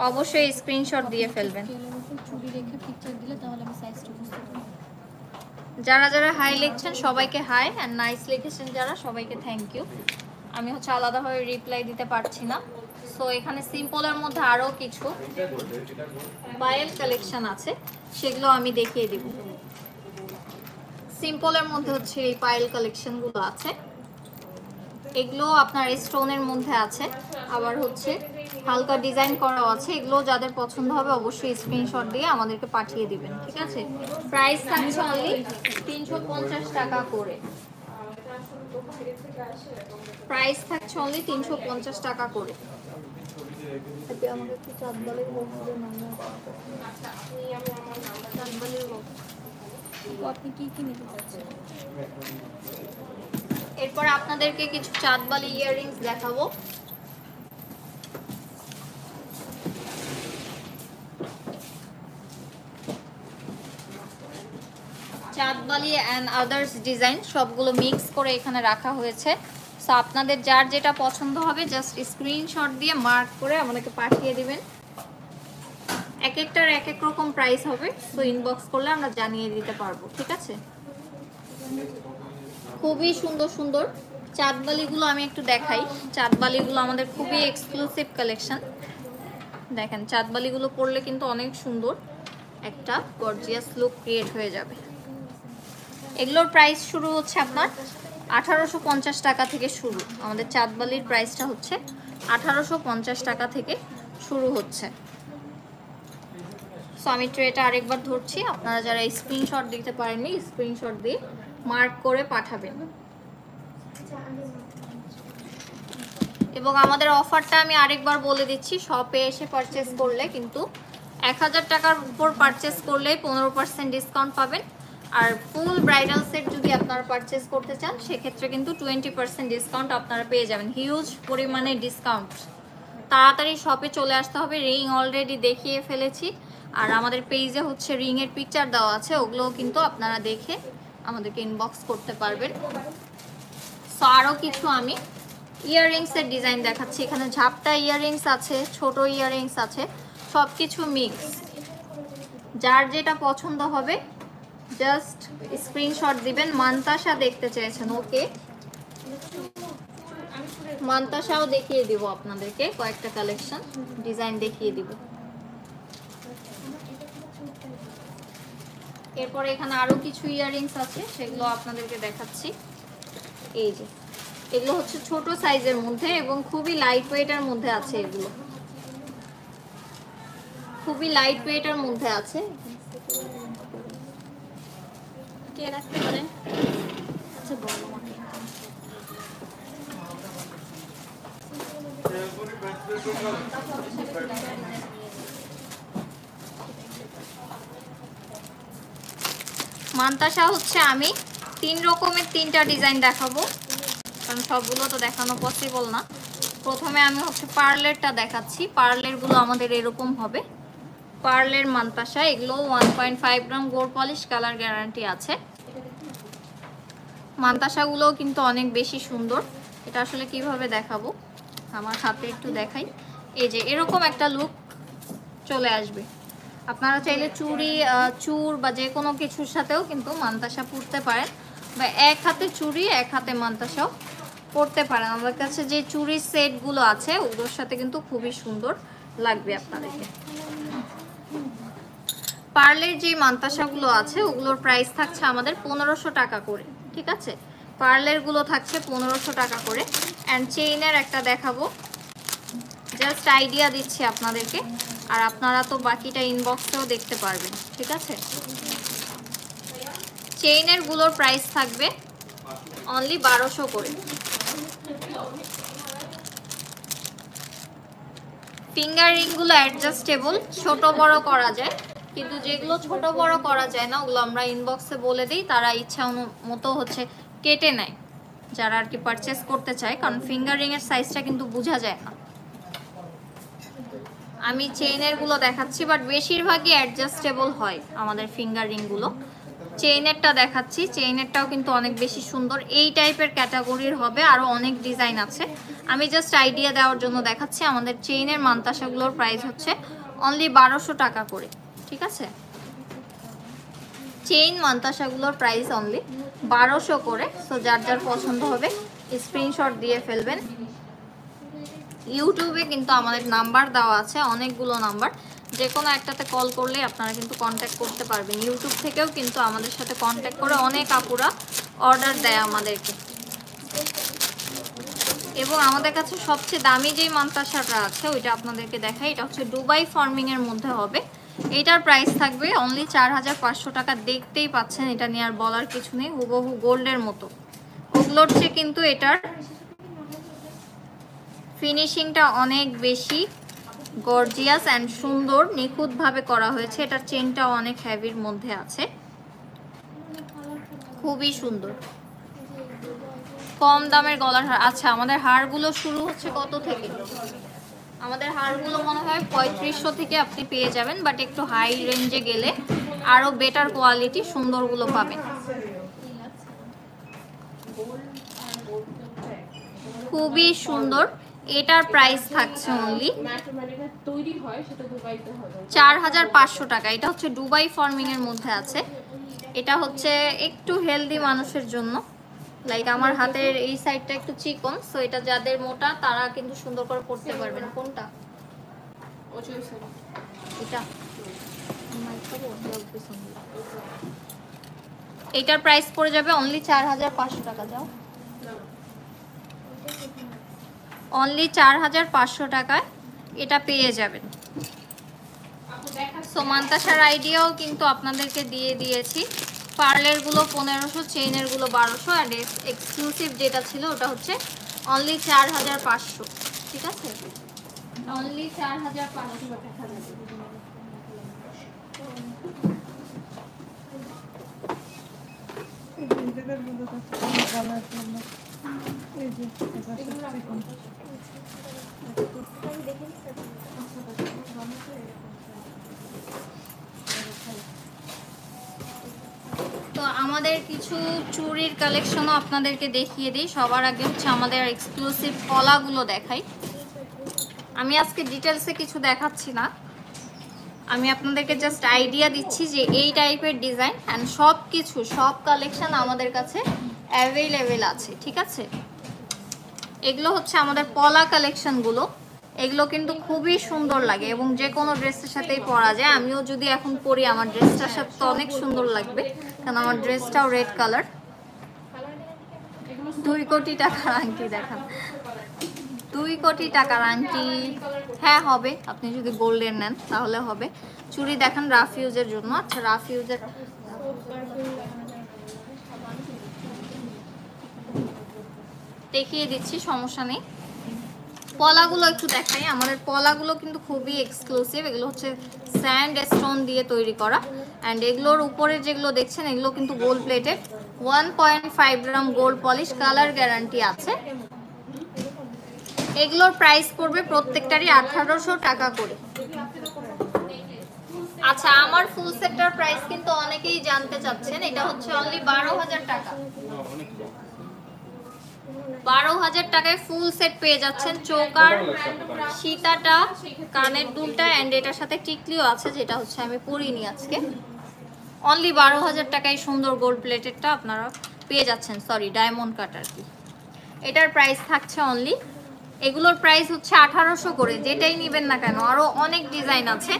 অবশ্যই স্ক্রিনশট দিয়ে ফেলবেন। যারা যারা হাই লিখছেন সবাইকে হাই, আর নাইস লিখেছেন যারা সবাইকে থ্যাংক ইউ। আমি হচ্ছে আলাদাভাবে রিপ্লাই দিতে পারছি না। সো এখানে সিম্পলের মধ্যে আরও কিছু পায়েল কালেকশন আছে, সেগুলো আমি দেখিয়ে দিব। সিম্পলের মধ্যে হচ্ছে এই পায়েল কালেকশনগুলো আছে, এগুলো আপনার স্টোনের মধ্যে আছে, আবার হচ্ছে হালকা ডিজাইন করাও আছে। এগুলো যাদের পছন্দ হবে অবশ্যই স্ক্রিনশট দিয়ে আমাদেরকে পাঠিয়ে দিবেন, ঠিক আছে? প্রাইস থাকছে অনলি 350 টাকা করে। প্রাইস থাকছে অনলি 350 টাকা করে। এরপর আপনাদেরকে কিছু চাঁদবালি ইয়াররিংস দেখাবো। চাঁদবালি অ্যান্ড আদার্স ডিজাইন সবগুলো মিক্স করে এখানে রাখা হয়েছে। সো আপনাদের যার যেটা পছন্দ হবে জাস্ট স্ক্রিনশট দিয়ে মার্ক করে আমাদেরকে পাঠিয়ে দিবেন। এক একটার এক এক রকম প্রাইস হবে, সো ইনবক্স করলে আমরা জানিয়ে দিতে পারবো, ঠিক আছে? খুবই সুন্দর সুন্দর চাঁদবালিগুলো আমি একটু দেখাই। চাঁদবালিগুলো আমাদের খুবই এক্সক্লুসিভ কালেকশন। দেখেন চাঁদবালিগুলো পরলে কিন্তু অনেক সুন্দর একটা গর্জিয়াস লুক ক্রিয়েট হয়ে যাবে। এগুলোর প্রাইস শুরু হচ্ছে আপনার 1850 টাকা থেকে শুরু। আমাদের চাঁদবালির প্রাইসটা হচ্ছে 1850 টাকা থেকে শুরু হচ্ছে। সো আমি ট্রেটা আরেকবার ধরছি, আপনারা যারা স্ক্রিনশট দিতে পারেননি স্ক্রিনশট দিয়ে মার্ক করে পাঠাবেন। এবং আমাদের অফারটা আমি আরেকবার বলে দিচ্ছি, শপে এসে পারচেস করলে কিন্তু 1000 টাকার উপর পারচেস করলে 15% ডিসকাউন্ট পাবেন। আর ফুল ব্রাইডাল সেট যদি আপনারা পারচেস করতে চান সেক্ষেত্রে কিন্তু 20% ডিসকাউন্ট আপনারা পেয়ে যাবেন। হিউজ পরিমাণে ডিসকাউন্ট। তাড়াতাড়ি শপে চলে আসতে হবে। রিং অলরেডি দেখিয়ে ফেলেছি, আর আমাদের পেজে হচ্ছে রিংয়ের পিকচার দেওয়া আছে, ওগুলোও কিন্তু আপনারা দেখে আমাদেরকে ইনবক্স করতে পারবেন। সো আরও কিছু আমি ইয়াররিংসের ডিজাইন দেখাচ্ছি। এখানে ঝাপটা ইয়াররিংস আছে, ছোট ইয়াররিংস আছে, সব কিছু মিক্স। যার যেটা পছন্দ হবে জাস্ট স্ক্রিনশট দিবেন। মান্তাসা দেখতে চেয়েছেন, ওকে, মান্তাসাও দেখিয়ে দিব আপনাদেরকে, কয়েকটা কালেকশন ডিজাইন দেখিয়ে দিব। এরপরে এখানে আরো কিছু ইয়াররিংস আছে, সেগুলো আপনাদেরকে দেখাচ্ছি। এই যে এগুলো হচ্ছে ছোট সাইজের মধ্যে এবং খুবই লাইট ওয়েটের মধ্যে আছে। এগুলো খুবই লাইট ওয়েটের মধ্যে আছে। কে রাখতে পারেন? আচ্ছা বলো আমাকে। মান্তাসা হচ্ছে আমি 3 রকমের 3টা ডিজাইন দেখাবো, কারণ সবগুলো তো দেখানো পসিবল না। প্রথমে আমি হচ্ছে পার্লেরটা দেখাচ্ছি। পার্লেরগুলো আমাদের এরকম হবে, পার্লের মান্তাসা। এগুলো 1.5 gram gold polish, colour guarantee আছে। মান্তাসাগুলোও কিন্তু অনেক বেশি সুন্দর। এটা আসলে কিভাবে দেখাবো, আমার হাতে একটু দেখাই। এই যে এরকম একটা লুক চলে আসবে। আপনারা চাইলে চুড়ি, চূড় বা যে কোনো কিছুর সাথেও কিন্তু মান্তাসা পরতে পারেন, বা এক হাতে চুড়ি এক হাতে মান্তাসাও পরতে পারেন। আমার কাছে যে চুড়ির সেটগুলো আছে ওগুলোর সাথে কিন্তু খুবই সুন্দর লাগবে আপনাদেরকে। পার্লের যে মান্তাসাগুলো আছে ওগুলোর প্রাইস থাকছে আমাদের 1500 টাকা করে, ঠিক আছে? পার্লেরগুলো থাকছে 1500 টাকা করে। অ্যান্ড চেইনের একটা দেখাবো, জাস্ট আইডিয়া দিচ্ছি আপনাদেরকে, আর আপনারা তো বাকিটা ইনবক্সেও দেখতে পারবেন, ঠিক আছে? চেইনের গুলোর প্রাইস থাকবে অনলি 1200 করে। ফিঙ্গার রিং গুলো অ্যাডজাস্টেবল, ছোট বড় করা যায়, কিন্তু যেগুলো ছোট বড় করা যায় না ওগুলো আমরা ইনবক্সে বলে দিই, তারা ইচ্ছা মতো হচ্ছে কেটে নেয় যারা আর কি পারচেস করতে চায়, কারণ ফিঙ্গার রিং এর সাইজটা কিন্তু বোঝা যায় না। আমি চেইনের গুলো দেখাচ্ছি, বাট বেশিরভাগই অ্যাডজাস্টেবল হয় আমাদের ফিঙ্গার রিং গুলো। চেইনেরটা দেখাচ্ছি, চেইনেরটাও কিন্তু অনেক বেশি সুন্দর। এই টাইপের ক্যাটাগরির হবে, আরও অনেক ডিজাইন আছে, আমি জাস্ট আইডিয়া দেওয়ার জন্য দেখাচ্ছি। আমাদের চেইনের মানতাসাগুলোর প্রাইস হচ্ছে অনলি 1200 টাকা করে, ঠিক আছে? চেইন মানতাসাগুলোর প্রাইস অনলি 1200 করে। সো যার যার পছন্দ হবে স্ক্রিনশট দিয়ে ফেলবেন। ইউটিউবে কিন্তু আমাদের নাম্বার দেওয়া আছে, অনেকগুলো নাম্বার, যে কোনো একটাতে কল করলে আপনারা কিন্তু কন্ট্যাক্ট করতে পারবেন। ইউটিউব থেকেও কিন্তু আমাদের সাথে কন্ট্যাক্ট করে অনেক আপুরা অর্ডার দেয় আমাদেরকে। এবং আমাদের কাছে সবচেয়ে দামি যেই মানতাসাটা আছে ওইটা আপনাদেরকে দেখাই, এটা হচ্ছে দুবাই ফর্মিংয়ের মধ্যে হবে। এটার প্রাইস থাকবে অনলি 4500 টাকা। দেখতেই পাচ্ছেন, এটা নিয়ে আর বলার কিছু নেই, হুবহু গোল্ডের মতো। ওগুলোর চেয়ে কিন্তু এটার ফিনিশিংটা অনেক বেশি গর্জিয়াস অ্যান্ড সুন্দর, নিখুঁতভাবে করা হয়েছে। এটার চেনটাও অনেক হেভির মধ্যে আছে, খুবই সুন্দর। কম দামের গলার হার। আচ্ছা, আমাদের হারগুলো শুরু হচ্ছে কত থেকে? আমাদের হারগুলো মনে হয় 3500 থেকে আপনি পেয়ে যাবেন, বাট একটু হাই রেঞ্জে গেলে আরও বেটার কোয়ালিটি সুন্দরগুলো পাবেন। খুবই সুন্দর। এটার প্রাইস থাকছে অনলি 4500 টাকা। এটা হচ্ছে দুবাই ফর্মিং এর মধ্যে আছে। এটা হচ্ছে একটু হেলদি মানুষের জন্য, লাইক আমার হাতের এই সাইডটা একটু চিকন, সো এটা যাদের মোটা তারা কিন্তু সুন্দর করে পড়তে পারবেন। কোনটা? এটা। এটার প্রাইস পড়ে যাবে অনলি 4500 টাকা। যাও, অনলি 4500 টাকায় এটা পেয়ে যাবেন। সো মানতাসার আইডিয়াও কিন্তু আপনাদেরকে দিয়ে দিয়েছি। পার্লের গুলো 1500, চেইনের গুলো 1200, আর এক্সক্লুসিভ যেটা ছিল ওটা হচ্ছে অনলি 4500, ঠিক আছে? অনলি 4500 টাকা। তো আমাদের কিছু চুড়ির কালেকশনও আপনাদেরকে দেখিয়ে দিই। সবার আগে হচ্ছে আমাদের এক্সক্লুসিভ পলাগুলো দেখাই। আমি আজকে ডিটেলসে কিছু দেখাচ্ছি না, আমি আপনাদেরকে জাস্ট আইডিয়া দিচ্ছি যে এই টাইপের ডিজাইন অ্যান্ড সব কালেকশন আমাদের কাছে অ্যাভেলেবেল আছে, ঠিক আছে? এগুলো হচ্ছে আমাদের পলা কালেকশনগুলো। এগুলো কিন্তু খুবই সুন্দর লাগে এবং যে কোনো ড্রেসের সাথেই পরা যায়। আমিও যদি এখন পরি আমার ড্রেসটার সাথে তো অনেক সুন্দর লাগবে, কারণ আমার ড্রেসটাও রেড কালার। 2 কোটি টাকার আংটি দেখান। 2 কোটি টাকার আংটি, হ্যাঁ হবে, আপনি যদি গোল্ডের নেন তাহলে হবে। চুড়ি দেখান রাফ ইউজের জন্য। আচ্ছা, রাফ ইউজের দেখিয়ে দিচ্ছি, সমস্যা নেই। পলাগুলো একটু দেখাই। আমাদের পলাগুলো কিন্তু খুবই এক্সক্লুসিভ। এগুলো হচ্ছে স্যান্ড স্টোন দিয়ে তৈরি করা, অ্যান্ড এগুলোর উপরে যেগুলো দেখছেন এগুলো কিন্তু gold plated, 1.5 gram gold polish, colour guarantee আছে। এগুলোর প্রাইস পড়বে প্রত্যেকটারই 1800 টাকা করে। আচ্ছা, আমার ফুল সেটটার প্রাইস কিন্তু অনেকেই জানতে চাচ্ছেন। এটা হচ্ছে অনলি 12000 টাকা। 12000 টাকায় ফুল সেট পেয়ে যাচ্ছেন। চোকার, সীতাটা, কানের দুলটা, এন্ড এটার সাথে টিকলিও আছে, যেটা হচ্ছে আমি পরিনি আজকে। অনলি 12000 টাকায় সুন্দর গোল্ড প্লেটেডটা আপনারা পেয়ে যাচ্ছেন, সরি ডায়মন্ড কাট আর কি। এটার প্রাইস থাকছে অনলি, এগুলোর প্রাইস হচ্ছে 1800 করে। যেটাই নেবেন না কেন, আরো অনেক ডিজাইন আছে,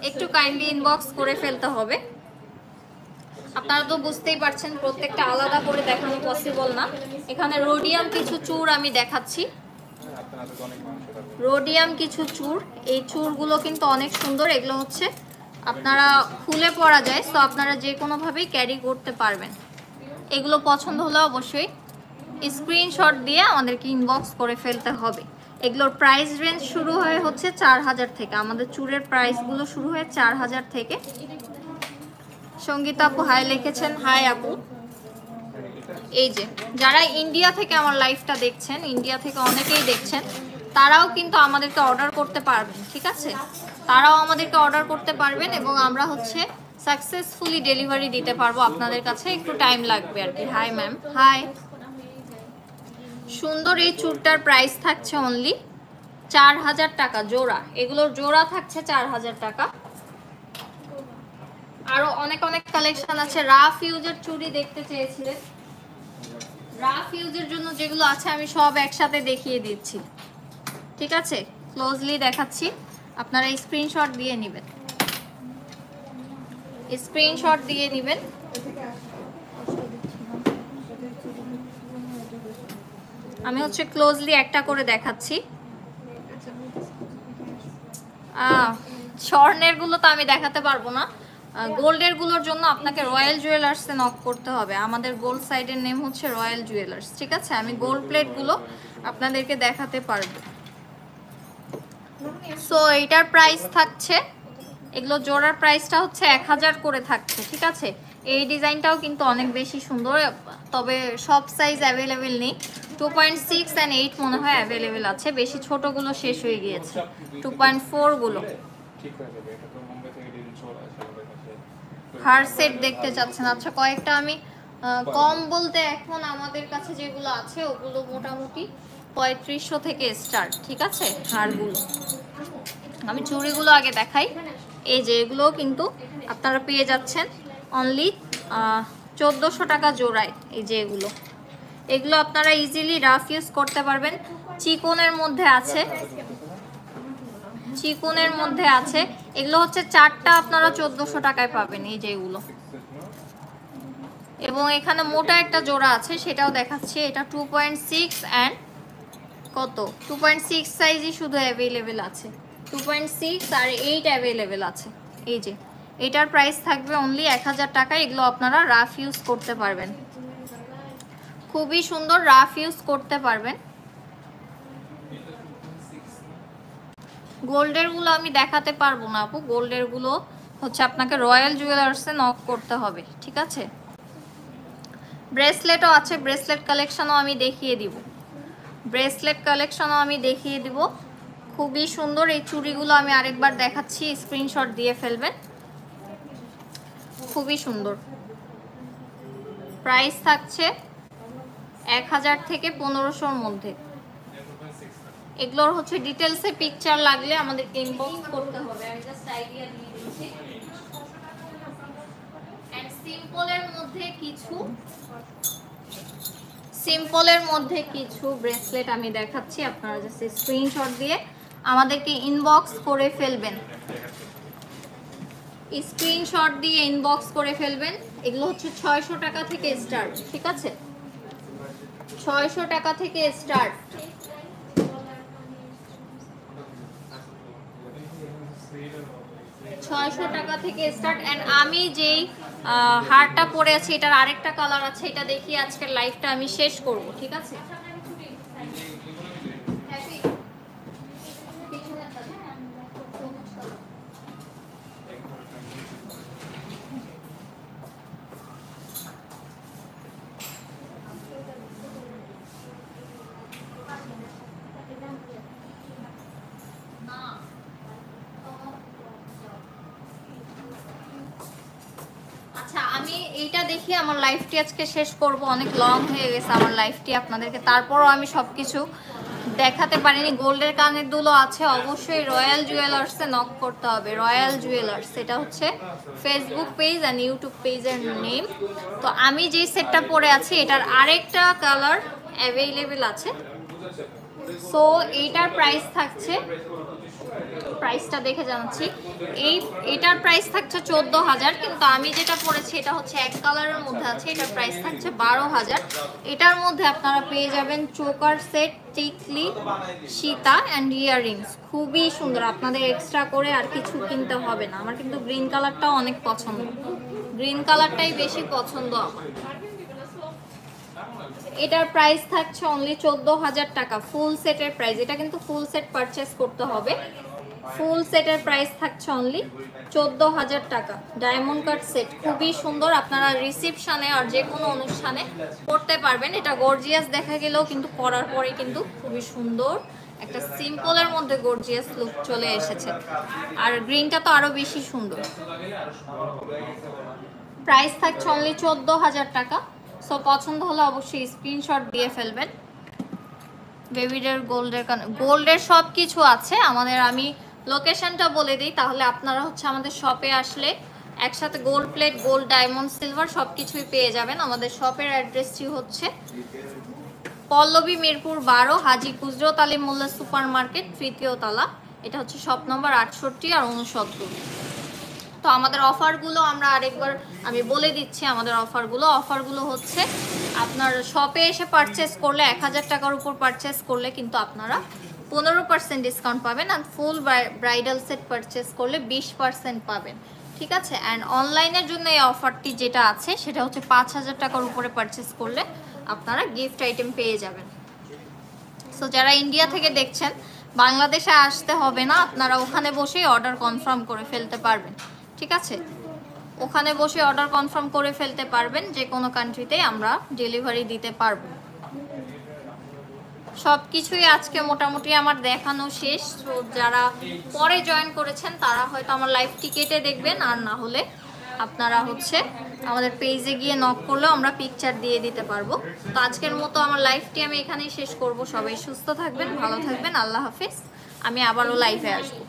একটু কাইন্ডলি ইনবক্স করে ফেলতে হবে। আপনারা তো বুঝতেই পারছেন প্রত্যেকটা আলাদা করে দেখানো পসিবল না। এখানে রোডিয়াম কিছু চূড় আমি দেখাচ্ছি, রোডিয়াম কিছু চূড়। এই চূড়গুলো কিন্তু অনেক সুন্দর। এগুলো হচ্ছে আপনারা খুলে পরা যায়, তো আপনারা যে কোনোভাবেই ক্যারি করতে পারবেন। এগুলো পছন্দ হলে অবশ্যই স্ক্রিনশট দিয়ে আমাদেরকে ইনবক্স করে ফেলতে হবে। এগুলোর প্রাইস রেঞ্জ শুরু হয়ে হচ্ছে 4000 থেকে, আমাদের চুড়ের প্রাইসগুলো শুরু হয়ে 4000 থেকে। সঙ্গীতা আপু হাই লিখেছেন, হাই আপু। এই যে যারা ইন্ডিয়া থেকে আমার লাইভটা দেখছেন, ইন্ডিয়া থেকে অনেকেই দেখছেন, তারাও কিন্তু আমাদেরকে অর্ডার করতে পারবেন, ঠিক আছে? তারাও আমাদেরকে অর্ডার করতে পারবেন এবং আমরা হচ্ছে সাকসেসফুলি ডেলিভারি দিতে পারবো আপনাদের কাছে, একটু টাইম লাগবে আর কি। Hi ma'am, hi. সুন্দর এই চুড়টার প্রাইস থাকছে অনলি 4000 টাকা জোড়া। এগুলোর জোড়া থাকছে 4000 টাকা। আরো অনেক অনেক কালেকশন আছে। রাফ ইউজের চুড়ি দেখতে চেয়েছিলেন, রাফ ইউজের জন্য যেগুলো আছে আমি সব একসাথে দেখিয়ে দিচ্ছি, ঠিক আছে? ক্লোজলি দেখাচ্ছি, আপনারা স্ক্রিনশট দিয়ে নেবেন, স্ক্রিনশট দিয়ে নেবেন। আমি হচ্ছে ক্লোজলি একটা করে দেখাচ্ছি। স্বর্ণের গুলো তো আমি দেখাতে পারবো না, গোল্ডের গুলোর জন্য আপনাকে রয়্যাল জুয়েলার্সে নক করতে হবে। আমাদের গোল্ড সাইডের নেম হচ্ছে রয়্যাল জুয়েলার্স, ঠিক আছে? আমি গোল্ড প্লেট গুলো আপনাদেরকে দেখাতে পারবো। সো এইটার প্রাইস থাকছে, এগুলো জোড়ার প্রাইসটা হচ্ছে 1000 করে থাকছে, ঠিক আছে? এই ডিজাইনটাও কিন্তু অনেক বেশি সুন্দর, তবে সব সাইজ অ্যাভেলেবেল নেই। 2.6 and 8 মনে হয় অ্যাভেলেবেল আছে, বেশি ছোটগুলো শেষ হয়ে গিয়েছে। 2.4 গুলো হার সেট দেখতে চাচ্ছেন? আচ্ছা, কয়েকটা আমি কম বলতে এখন আমাদের কাছে যেগুলো আছে ওগুলো মোটামুটি 3500 থেকে স্টার্ট, ঠিক আছে? হারগুলো আমি চুড়িগুলো আগে দেখাই। এই যে এগুলো কিন্তু আপনারা পেয়ে যাচ্ছেন অনলি 1400 টাকা জোড়ায়। এই যে এগুলো, এগুলো আপনারা ইজিলি রাফ ইউজ করতে পারবেন। চিকনের মধ্যে আছে, চিকনের মধ্যে আছে। এগুলো হচ্ছে 4টা আপনারা 1400 টাকায় পাবেন, এই যে এগুলো। এবং এখানে মোটা একটা জোড়া আছে, সেটাও দেখাচ্ছি। এটা 2.6 অ্যান্ড কত 2.6 সাইজই শুধু অ্যাভেলেবেল আছে, 2.6 আর 8 অ্যাভেলেবেল আছে। এই যে এটার প্রাইস থাকবে অনলি 1000 টাকা। এগুলো আপনারা রাফ ইউজ করতে পারবেন, খুবই সুন্দর, রাফ ইউজ করতে পারবেন। গোল্ডের গুলো আমি দেখাতে পারবো না আপু, গোল্ডের গুলো হচ্ছে আপনাকে রয়্যাল জুয়েলার্সে নক করতে হবে, ঠিক আছে? ব্রেসলেটও আছে, ব্রেসলেট কালেকশনও আমি দেখিয়ে দিব, ব্রেসলেট কালেকশনও আমি দেখিয়ে দিব। খুবই সুন্দর এই চুড়িগুলো আমি আরেকবার দেখাচ্ছি, স্ক্রিনশট দিয়ে ফেলবেন। খুবই সুন্দর, প্রাইস থাকছে 1000 থেকে 1500-র মধ্যে। এগুলোর হচ্ছে ডিটেলসে পিকচার লাগলে আমাদেরকে ইনবক্স করতে হবে, আমি জাস্ট আইডিয়া দিয়ে দিচ্ছি। এন্ড সিম্পলের মধ্যে কিছু, সিম্পলের মধ্যে কিছু ব্রেসলেট আমি দেখাচ্ছি, আপনারা জাস্ট স্ক্রিনশট দিয়ে আমাদেরকে ইনবক্স করে ফেলবেন, স্ক্রিনশট দিয়ে ইনবক্স করে ফেলবেন। এগুলো হচ্ছে 600 টাকা থেকে স্টার্ট, ঠিক আছে? 600 টাকা থেকে স্টার্ট। টাকা থেকে স্টার্ট। এন্ড আমি যেই হারটা পরে আছি এটার আরেকটা কালার আছে, এটা দেখিয়ে আজকের লাইভটা আমি শেষ করব, ঠিক আছে? আচ্ছা, আমি এইটা দেখি আমার লাইফটি আজকে শেষ করব, অনেক লং হয়ে গেছে আমার লাইফটি আপনাদেরকে, তারপরও আমি সবকিছু দেখাতে পারিনি। গোল্ডের কানের দুলও আছে, অবশ্যই রয়্যাল জুয়েলার্সে নক করতে হবে। রয়্যাল জুয়েলার্স, এটা হচ্ছে ফেসবুক পেজ অ্যান্ড ইউটিউব পেজের নেম। তো আমি যেই সেটটা পরে আছি এটার আরেকটা কালার অ্যাভেলেবেল আছে। সো এইটার প্রাইস থাকছে, প্রাইসটা দেখে জানাচ্ছি, এটার প্রাইস থাকছে 14000, কিন্তু আমি যেটা পরেছি এটা হচ্ছে এক কালারের মধ্যে আছে, এটার প্রাইস থাকছে 12000। এটার মধ্যে আপনারা পেয়ে যাবেন চোকার সেট, টিকলি, সীতা অ্যান্ড ইয়াররিংস। খুবই সুন্দর, আপনাদের এক্সট্রা করে আর কিছু কিনতে হবে না। আমার কিন্তু গ্রিন কালারটাও অনেক পছন্দ, গ্রিন কালারটাই বেশি পছন্দ আমার। এটার প্রাইস থাকছে অনলি 14,000 টাকা, ফুল সেটের প্রাইস। এটা কিন্তু ফুল সেট পারচেস করতে হবে। ফুল সেটের প্রাইস থাকছে অনলি 14,000 টাকা। ডায়মন্ড কাট সেট খুবই সুন্দর, আপনারা রিসেপশনে আর যে কোনো অনুষ্ঠানে পরতে পারবেন। এটা গর্জিয়াস দেখা গেলেও কিন্তু পরার পরে কিন্তু খুবই সুন্দর একটা সিম্পলের মধ্যে গর্জিয়াস লুক চলে এসেছে। আর গ্রিনটা তো আরো বেশি সুন্দর। প্রাইস থাকছে অনলি 14,000 টাকা। সো পছন্দ হলে অবশ্যই স্ক্রিনশট দিয়ে ফেলবেন। বেবিদের গোল্ডের সব কিছু আছে আমাদের। আমি লোকেশনটা বলে দিই, তাহলে আপনারা হচ্ছে আমাদের শপে আসলে একসাথে gold plate, gold, diamond, silver সব কিছুই পেয়ে যাবেন। আমাদের শপের অ্যাড্রেসটি হচ্ছে পল্লবী, মিরপুর 12, হাজী কুজরত আলী মোল্লা সুপার মার্কেট, 3য় তলা। এটা হচ্ছে শপ নম্বর 68 আর 69। তো আমাদের অফারগুলো আমরা আরেকবার আমি বলে দিচ্ছি। আমাদের অফারগুলো হচ্ছে আপনার শপে এসে পারচেস করলে 1000 টাকার উপর পারচেস করলে কিন্তু আপনারা 15% ডিসকাউন্ট পাবেন। আর ফুল ব্রাইডাল সেট পারচেস করলে 20% পাবেন, ঠিক আছে। অ্যান্ড অনলাইনের জন্য এই অফারটি যেটা আছে সেটা হচ্ছে 5000 টাকার উপরে পারচেস করলে আপনারা গিফট আইটেম পেয়ে যাবেন। সো যারা ইন্ডিয়া থেকে দেখছেন, বাংলাদেশে আসতে হবে না, আপনারা ওখানে বসেই অর্ডার কনফার্ম করে ফেলতে পারবেন, ঠিক আছে। ওখানে বসে অর্ডার কনফার্ম করে ফেলতে পারবেন, যে কোনো কান্ট্রিতেই আমরা ডেলিভারি দিতে পারবো। সব কিছুই আজকে মোটামুটি আমার দেখানো শেষ। তো যারা পরে জয়েন করেছেন তারা হয়তো আমার লাইভ টিকেটে দেখবেন, আর না হলে আপনারা হচ্ছে আমাদের পেজে গিয়ে নক করলেও আমরা পিকচার দিয়ে দিতে পারবো। তো আজকের মতো আমার লাইভটি আমি এখানেই শেষ করব। সবাই সুস্থ থাকবেন, ভালো থাকবেন, আল্লাহ হাফিজ। আমি আবারও লাইভে আসবো।